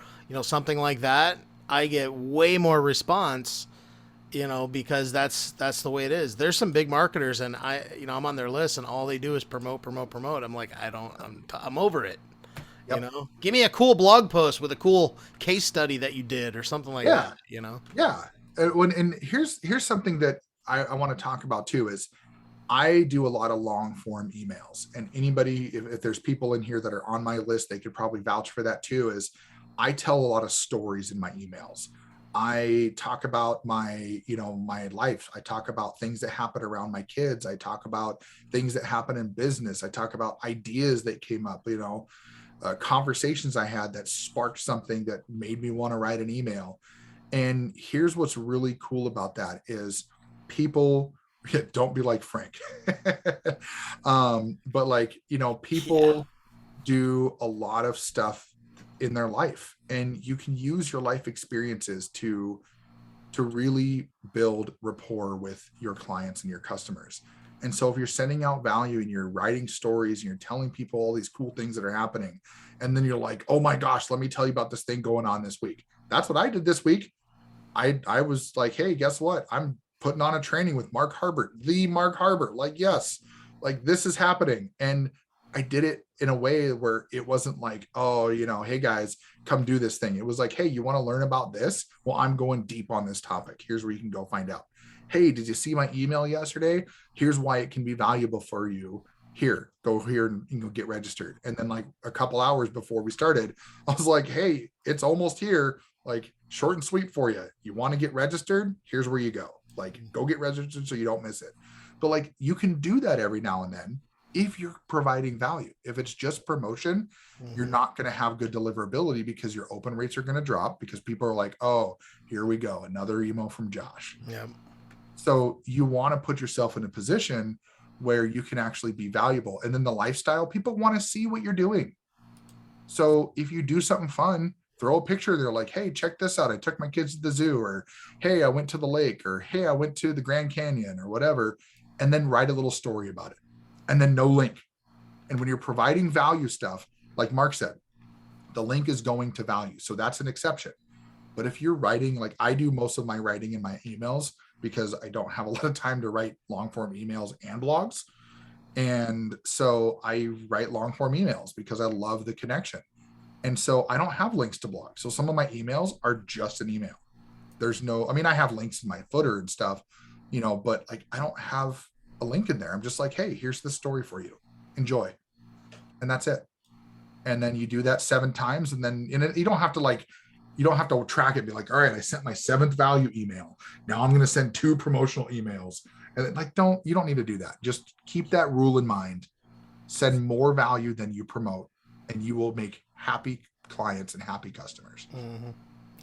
something like that, I get way more response, because that's the way it is. There's some big marketers, and I'm on their list, and all they do is promote, promote, promote. I'm like, I'm over it. Yep. Give me a cool blog post with a cool case study that you did or something like that, Yeah. And here's something that I want to talk about too, is I do a lot of long form emails, and anybody, if there's people in here that are on my list, they could probably vouch for that too, is I tell a lot of stories in my emails. I talk about my life. I talk about things that happen around my kids. I talk about things that happen in business. I talk about ideas that came up, conversations I had that sparked something that made me want to write an email. And here's what's really cool about that is people don't be like Frank. But like, people do a lot of stuff in their life, and you can use your life experiences to really build rapport with your clients and your customers. And so if you're sending out value and you're writing stories and you're telling people all these cool things that are happening, and then you're like, oh my gosh, let me tell you about this thing going on this week. That's what I did this week. I was like, hey, guess what? I'm putting on a training with Mark Harbert, the Mark Harbert. Like, yes, like this is happening. And I did it in a way where it wasn't like, oh, hey guys, come do this thing. It was like, hey, you want to learn about this? Well, I'm going deep on this topic. Here's where you can go find out. Hey, did you see my email yesterday? Here's why it can be valuable for you. Here, go here and get registered. And then like a couple hours before we started, I was like, hey, it's almost here. Like, short and sweet for you. You want to get registered? Here's where you go. Like, go get registered so you don't miss it. But like, you can do that every now and then if you're providing value. If it's just promotion, you're not going to have good deliverability, because your open rates are going to drop, because people are like, oh, here we go, another email from Josh. Yeah. So you want to put yourself in a position where you can actually be valuable. And then the lifestyle, people want to see what you're doing. So if you do something fun, throw a picture. They're like, hey, check this out. I took my kids to the zoo, or hey, I went to the lake, or hey, I went to the Grand Canyon, or whatever. And then write a little story about it. And then no link. And when you're providing value stuff, like Mark said, the link is going to value. So that's an exception. But if you're writing, like I do most of my writing in my emails, because I don't have a lot of time to write long form emails and blogs. And so I write long form emails because I love the connection. And so I don't have links to blogs. So some of my emails are just an email. There's no, I mean, I have links in my footer and stuff, but like I don't have a link in there. I'm just like, hey, here's the story for you. Enjoy. And that's it. And then you do that 7 times. And then you don't have to track it and be like, all right, I sent my 7th value email. Now I'm going to send 2 promotional emails. And like, you don't need to do that. Just keep that rule in mind. Send more value than you promote, and you will make happy clients and happy customers.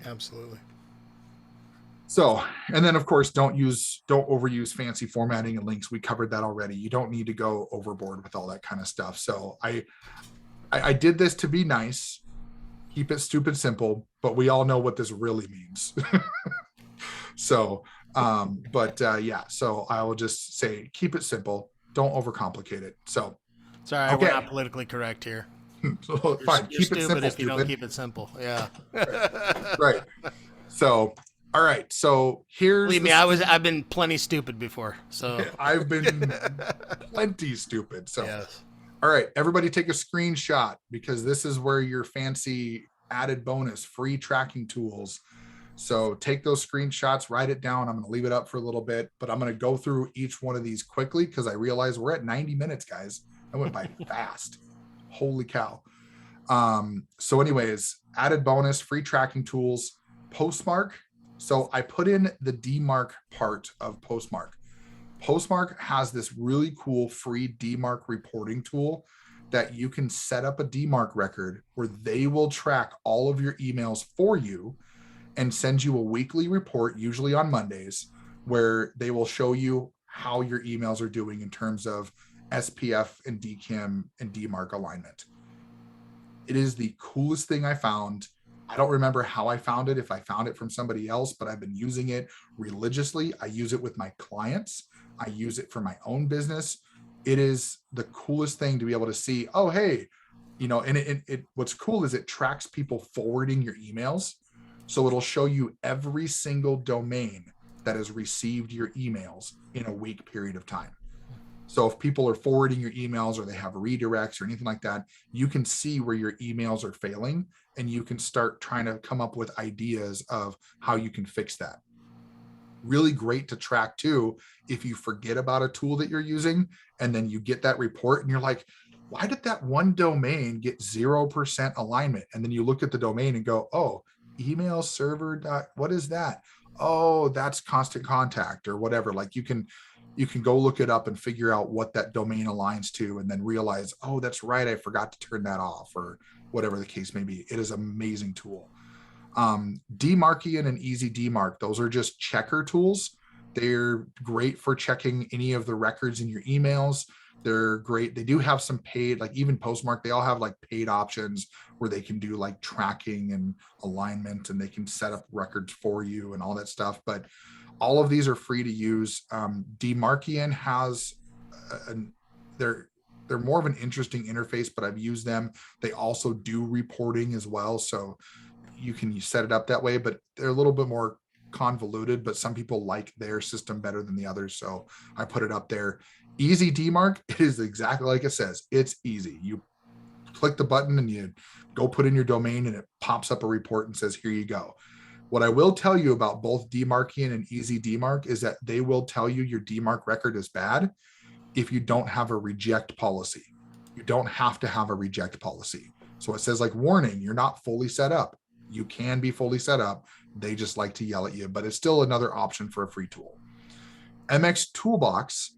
Absolutely. So, and then of course, don't overuse fancy formatting and links. We covered that already. You don't need to go overboard with all that kind of stuff. So I did this to be nice, keep it stupid simple, but we all know what this really means. So, yeah, so I will just say, keep it simple. Don't overcomplicate it. So, sorry, okay. We're not politically correct here. So, fine. You're Keep it simple, if you don't keep it simple. Yeah. Right. So, all right. So here's. Believe me, I've been plenty stupid before. So I've been plenty stupid. So, yes. All right, everybody take a screenshot, because this is where your fancy added bonus free tracking tools. So take those screenshots, write it down. I'm going to leave it up for a little bit, but I'm going to go through each one of these quickly, because I realize we're at 90 minutes, guys. That went by fast. Holy cow. So anyways, added bonus, free tracking tools, Postmark. So I put in the DeMark part of Postmark. Postmark has this really cool free DeMark reporting tool that you can set up a DeMark record where they will track all of your emails for you and send you a weekly report, usually on Mondays, where they will show you how your emails are doing in terms of SPF and DKIM and DeMark alignment. It is the coolest thing I found. I don't remember how I found it, if I found it from somebody else, but I've been using it religiously. I use it with my clients. I use it for my own business. It is the coolest thing to be able to see, oh, hey, and it what's cool is it tracks people forwarding your emails. So it'll show you every single domain that has received your emails in a week period of time. So if people are forwarding your emails or they have redirects or anything like that, you can see where your emails are failing and you can start trying to come up with ideas of how you can fix that. Really great to track too, if you forget about a tool that you're using and then you get that report and you're like, why did that one domain get 0% alignment? And then you look at the domain and go, oh, email server. What is that? Oh, that's Constant Contact or whatever. Like you can go look it up and figure out what that domain aligns to and then realize, oh, that's right, I forgot to turn that off, or whatever the case may be. It is an amazing tool. DeMarkian and Easy DeMark, those are just checker tools. They're great for checking any of the records in your emails. They're great. They do have some paid, like even Postmark, they all have like paid options where they can do like tracking and alignment and they can set up records for you and all that stuff. But all of these are free to use. DeMarkian has, they're more of an interesting interface, but I've used them. They also do reporting as well. So you can set it up that way, but they're a little bit more convoluted, but some people like their system better than the others. So I put it up there. Easy DeMark, it is exactly like it says. It's easy. You click the button and you go put in your domain and it pops up a report and says, here you go. What I will tell you about both DeMarkian and Easy DeMark is that they will tell you your DeMark record is bad if you don't have a reject policy. You don't have to have a reject policy. So it says like, warning, you're not fully set up. You can be fully set up. They just like to yell at you, but it's still another option for a free tool. MX Toolbox,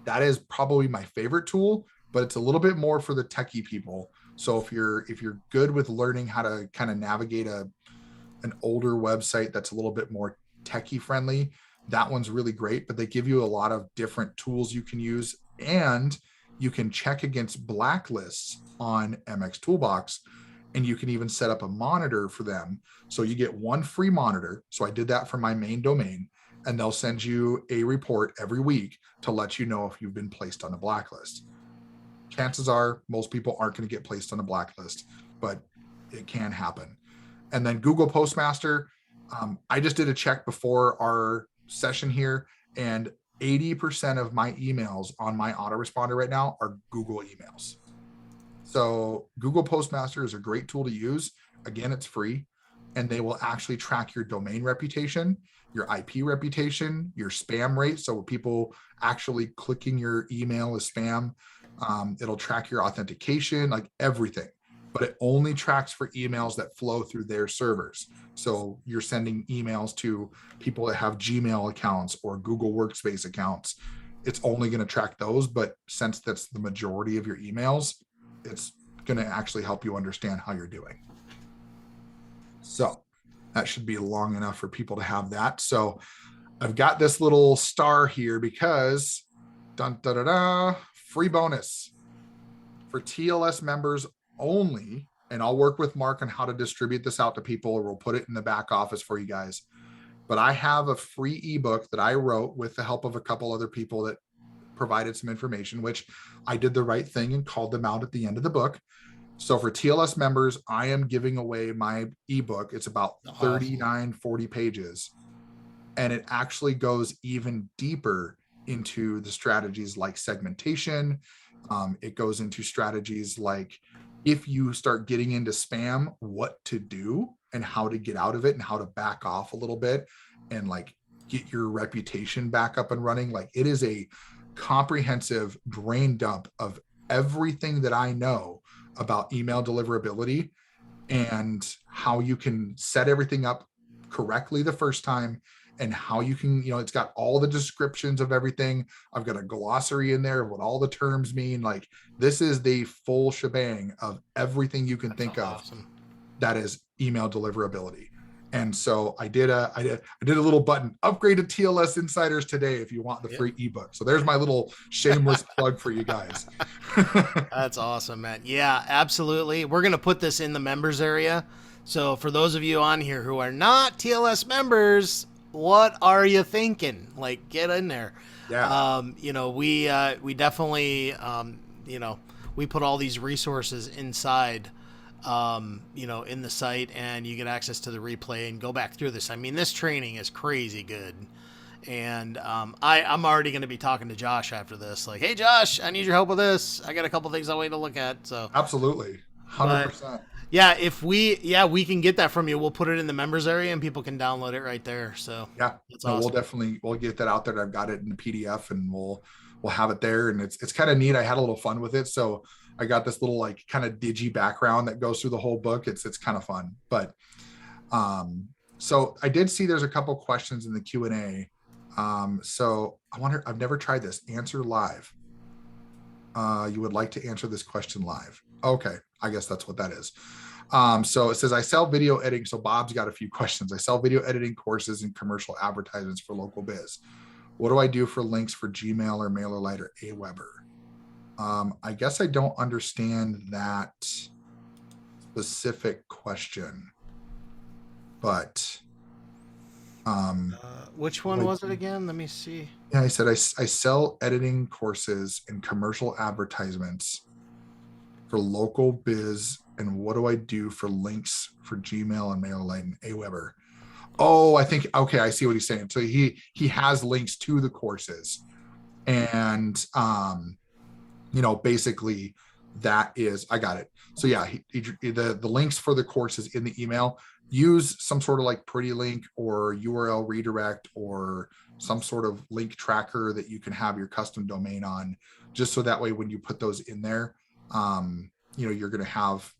that is probably my favorite tool, but it's a little bit more for the techie people. So if you're good with learning how to kind of navigate an older website that's a little bit more techie friendly, that one's really great. But they give you a lot of different tools you can use, and you can check against blacklists on MX Toolbox, and you can even set up a monitor for them. So you get one free monitor. So I did that for my main domain, and they'll send you a report every week to let you know if you've been placed on a blacklist. Chances are most people aren't going to get placed on a blacklist, but it can happen. And then Google Postmaster, I just did a check before our session here, and 80% of my emails on my autoresponder right now are Google emails. So Google Postmaster is a great tool to use. Again, it's free, and they will actually track your domain reputation, your IP reputation, your spam rate. So people actually clicking your email as spam. It'll track your authentication, like everything, but it only tracks for emails that flow through their servers. So you're sending emails to people that have Gmail accounts or Google Workspace accounts. It's only going to track those, but since that's the majority of your emails, it's going to actually help you understand how you're doing. So that should be long enough for people to have that. So I've got this little star here because free bonus for TLS members only. And I'll work with Mark on how to distribute this out to people, or we'll put it in the back office for you guys. But I have a free ebook that I wrote with the help of a couple other people that provided some information, which I did the right thing and called them out at the end of the book. So for TLS members, I am giving away my ebook. It's about 39, 40 pages. And it actually goes even deeper into the strategies like segmentation. It goes into strategies like, if you start getting into spam, what to do and how to get out of it and how to back off a little bit and like get your reputation back up and running. Like, it is a comprehensive brain dump of everything that I know about email deliverability and how you can set everything up correctly the first time, and how you can, it's got all the descriptions of everything. I've got a glossary in there of what all the terms mean. Like, this is the full shebang of everything you can think of that is email deliverability. And so I did a little button, upgrade to TLS Insiders today if you want the free ebook. So there's my little shameless plug for you guys. That's awesome, man. Yeah, absolutely. We're going to put this in the members area. So for those of you on here who are not TLS members, what are you thinking? Like, get in there. Yeah. We definitely, we put all these resources inside, in the site, and you get access to the replay and go back through this. I mean, this training is crazy good. And I'm already going to be talking to Josh after this. Like, hey, Josh, I need your help with this. I got a couple things I want you to look at. So absolutely, 100%. Yeah, if we can get that from you, we'll put it in the members area and people can download it right there. So yeah, that's awesome. We'll get that out there. I've got it in the PDF and we'll have it there. And it's kind of neat. I had a little fun with it. So I got this little like kind of digi background that goes through the whole book. It's kind of fun. But so I did see there's a couple questions in the Q&A. So I wonder, I've never tried this. Answer live. You would like to answer this question live. Okay. I guess that's what that is. So it says, I sell video editing. So Bob's got a few questions. I sell video editing courses and commercial advertisements for local biz. What do I do for links for Gmail or MailerLite or Aweber? I guess I don't understand that specific question, but which one was it again? Let me see. Yeah, I said I sell editing courses and commercial advertisements for local biz, and what do I do for links for Gmail and MailerLite and Aweber? Oh, I think, okay, I see what he's saying. So he has links to the courses, and basically that is, I got it. So yeah, the links for the courses in the email, use some sort of like pretty link or URL redirect or some sort of link tracker that you can have your custom domain on, just so that way when you put those in there, you're going to have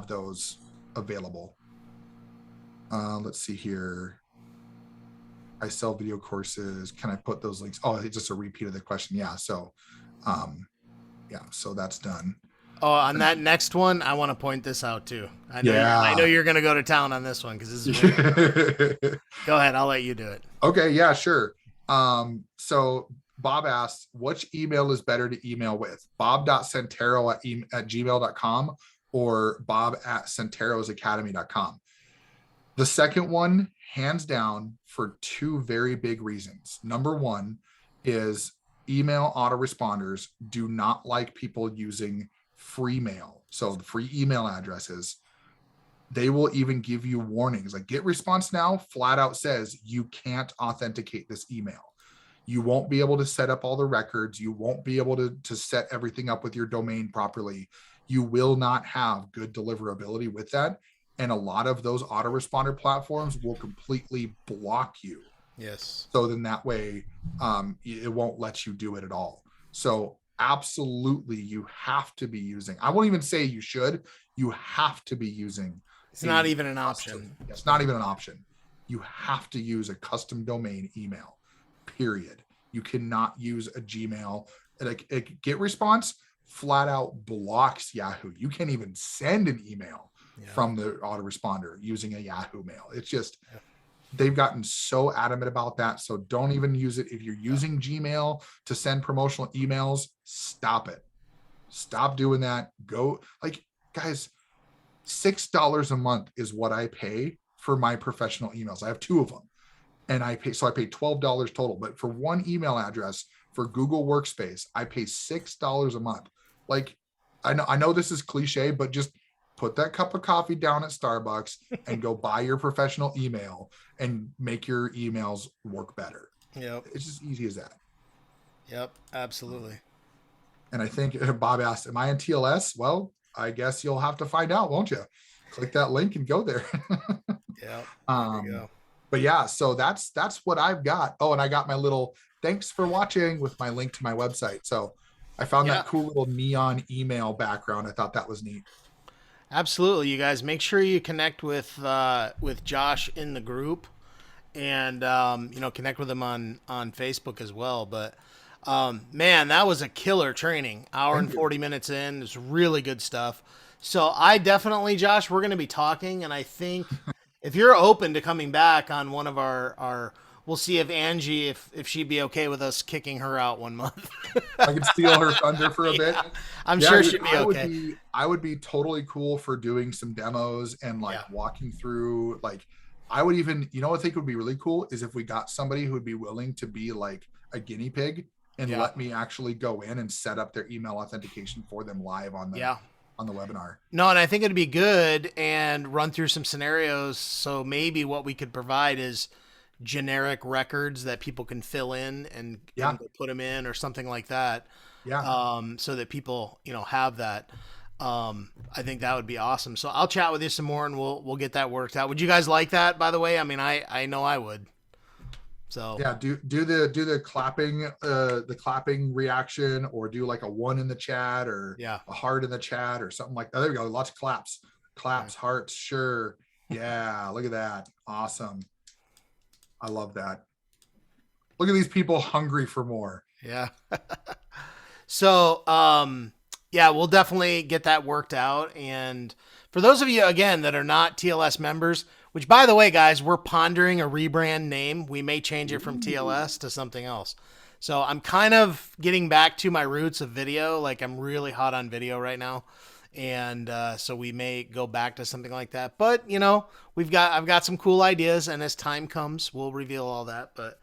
those available. Let's see here. I sell video courses. Can I put those links? Oh, it's just a repeat of the question. Yeah. So, so that's done. Oh, on that next one, I want to point this out too. I know you're going to go to town on this one because this is really Go ahead. I'll let you do it. Okay. Yeah, sure. So Bob asks, which email is better to email with? bob.centero@gmail.com or bob@centerosacademy.com. The second one, hands down, for two very big reasons. Number one is email autoresponders do not like people using free mail. So the free email addresses, they will even give you warnings. Like GetResponse flat out says you can't authenticate this email. You won't be able to set up all the records. You won't be able to set everything up with your domain properly. You will not have good deliverability with that. And a lot of those autoresponder platforms will completely block you. Yes. So then that way, it won't let you do it at all. So absolutely, you have to be using, I won't even say you should, you have to be using. It's not even an option. It's not even an option. You have to use a custom domain email, period. You cannot use a Gmail. Like GetResponse flat out blocks Yahoo. You can't even send an email from the autoresponder using a Yahoo mail. It's just, they've gotten so adamant about that. So don't even use it. If you're using Gmail to send promotional emails, stop it. Stop doing that. Go, like, guys, $6 a month is what I pay for my professional emails. I have two of them. And I pay $12 total. But for one email address for Google Workspace, I pay $6 a month. Like, I know this is cliche, but just put that cup of coffee down at Starbucks and go buy your professional email and make your emails work better. Yep. It's just easy as that. Yep, absolutely. And I think Bob asked, am I in TLS? Well, I guess you'll have to find out, won't you? Click that link and go there. Yeah. There you go. But yeah, so that's what I've got. Oh, and I got my little thanks for watching with my link to my website. So I found that cool little neon email background. I thought that was neat. Absolutely, you guys. Make sure you connect with Josh in the group, and connect with him on Facebook as well. But man, that was a killer training. Hour and Thank you. 40 minutes in. It's really good stuff. So I definitely, Josh, we're going to be talking, and I think if you're open to coming back on one of our we'll see if Angie, if she'd be okay with us kicking her out 1 month. I could steal her thunder for a bit. Yeah, I'm Yeah, sure dude, she'd be okay. I would be totally cool for doing some demos and like Yeah. walking through. Like, I would even, what I think would be really cool is if we got somebody who would be willing to be like a guinea pig and Yeah. let me actually go in and set up their email authentication for them live on the Yeah. webinar. No, and I think it'd be good and run through some scenarios. So maybe what we could provide is generic records that people can fill in and Yeah. put them in or something like that. Yeah. So that people, have that. I think that would be awesome. So I'll chat with you some more and we'll get that worked out. Would you guys like that, by the way? I mean, I know I would. So Yeah, do the clapping reaction, or do like a 1 in the chat, or yeah. a heart in the chat, or something like that. There we go. Lots of claps, Yeah. hearts. Sure. Yeah. Look at that. Awesome. I love that. Look at these people hungry for more. Yeah. So, yeah, we'll definitely get that worked out. And for those of you, again, that are not TLS members, which, by the way, guys, we're pondering a rebrand name. We may change it from TLS to something else. So I'm kind of getting back to my roots of video. Like, I'm really hot on video right now. And so we may go back to something like that. But, I've got some cool ideas. And as time comes, we'll reveal all that. But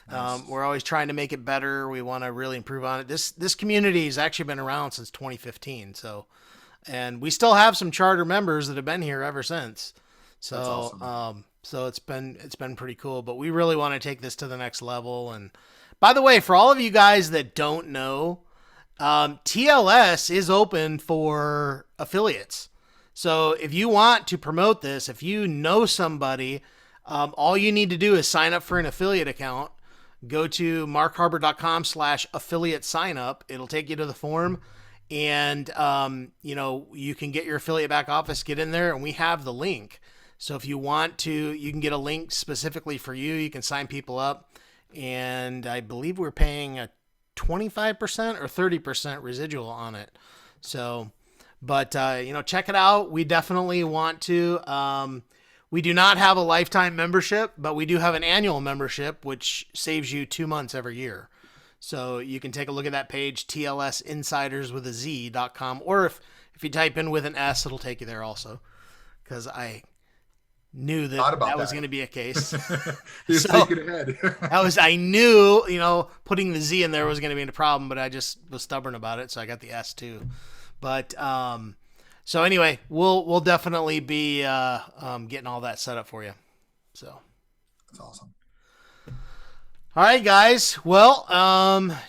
Nice. we're always trying to make it better. We want to really improve on it. This community has actually been around since 2015. So, and we still have some charter members that have been here ever since. So, That's awesome. So it's been pretty cool. But we really want to take this to the next level. And by the way, for all of you guys that don't know, TLS is open for affiliates. So if you want to promote this, if you know somebody, all you need to do is sign up for an affiliate account. Go to markharbert.com/affiliate sign up. It'll take you to the form, and you can get your affiliate back office, get in there, and we have the link. So if you want to, you can get a link specifically for you. You can sign people up, and I believe we're paying a 25% or 30% residual on it. So, but check it out. We definitely want to. We do not have a lifetime membership, but we do have an annual membership, which saves you 2 months every year. So you can take a look at that page, tlsinsiders.com, or if you type in with an S, it'll take you there also. Because I knew that was going to be a case. Just thinking ahead. I knew, putting the Z in there was going to be a problem, but I just was stubborn about it, so I got the S too. But so anyway, we'll definitely be getting all that set up for you. So That's awesome. all right, guys. Well,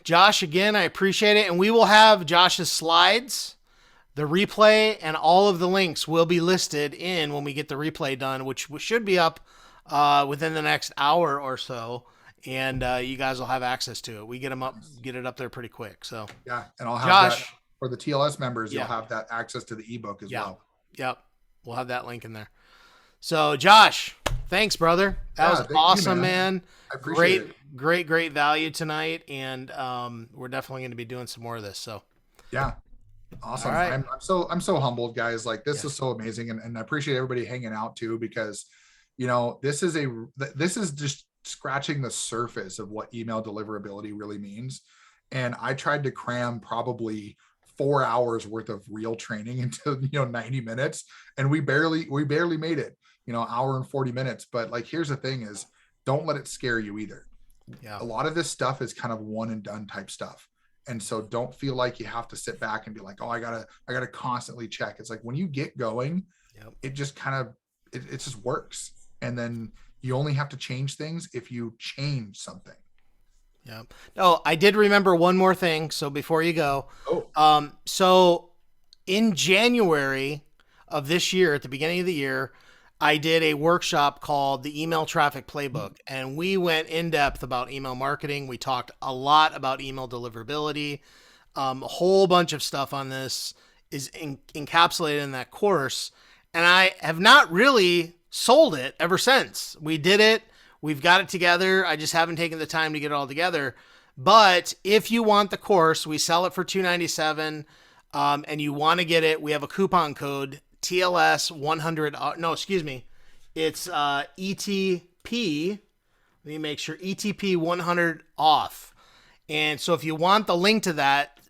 Josh, again, I appreciate it, and we will have Josh's slides, the replay, and all of the links will be listed in when we get the replay done, which should be up within the next hour or so, and you guys will have access to it. We get it up there pretty quick. So Yeah, and I'll have Josh, that for the TLS members. Yeah. You'll have that access to the ebook as well. Yep, we'll have that link in there. So Josh, thanks, brother. That was awesome, man. I appreciate it. Great value tonight, and we're definitely going to be doing some more of this. So Yeah. Awesome. All right. I'm so humbled, guys. Like, this is so amazing. And I appreciate everybody hanging out too, because, this is just scratching the surface of what email deliverability really means. And I tried to cram probably 4 hours worth of real training into, 90 minutes, and we barely made it, hour and 40 minutes. But like, here's the thing is, don't let it scare you either. Yeah. A lot of this stuff is kind of one and done type stuff. And so don't feel like you have to sit back and be like, oh, I gotta constantly check. It's like, when you get going, it just kind of, it just works. And then you only have to change things if you change something. Yeah. Oh, I did remember one more thing. So before you go, Oh, so in January of this year, at the beginning of the year, I did a workshop called the Email Traffic Playbook, and we went in depth about email marketing. We talked a lot about email deliverability, a whole bunch of stuff on this. is encapsulated in that course. And I have not really sold it ever since. We did it. We've got it together. I just haven't taken the time to get it all together. But if you want the course, we sell it for $297, and you want to get it, we have a coupon code TLS 100. No, excuse me. It's ETP. Let me make sure. ETP 100 off. And so if you want the link to that,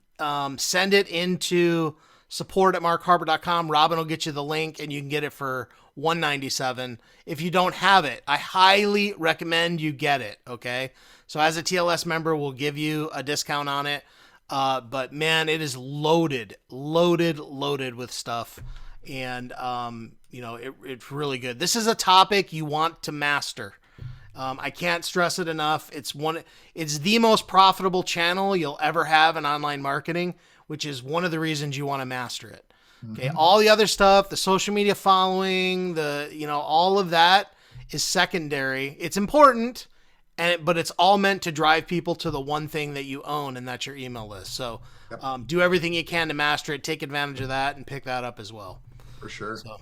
send it into support@markharbert.com. Robin will get you the link and you can get it for $197. If you don't have it, I highly recommend you get it. Okay. So as a TLS member, we'll give you a discount on it. But man, it is loaded with stuff. And, it's really good. This is a topic you want to master. I can't stress it enough. It's the most profitable channel you'll ever have in online marketing, which is one of the reasons you want to master it. Okay. All the other stuff, the social media following, all of that is secondary. It's important, but it's all meant to drive people to the one thing that you own, and that's your email list. So do everything you can to master it, take advantage of that, and pick that up as well. For sure. So, all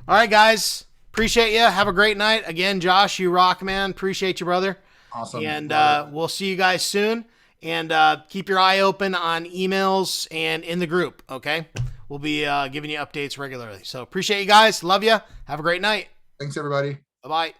right, guys. Appreciate you. Have a great night. Again, Josh, you rock, man. Appreciate you, brother. Awesome. And we'll see you guys soon. And keep your eye open on emails and in the group, okay? We'll be giving you updates regularly. So appreciate you guys. Love you. Have a great night. Thanks, everybody. Bye-bye.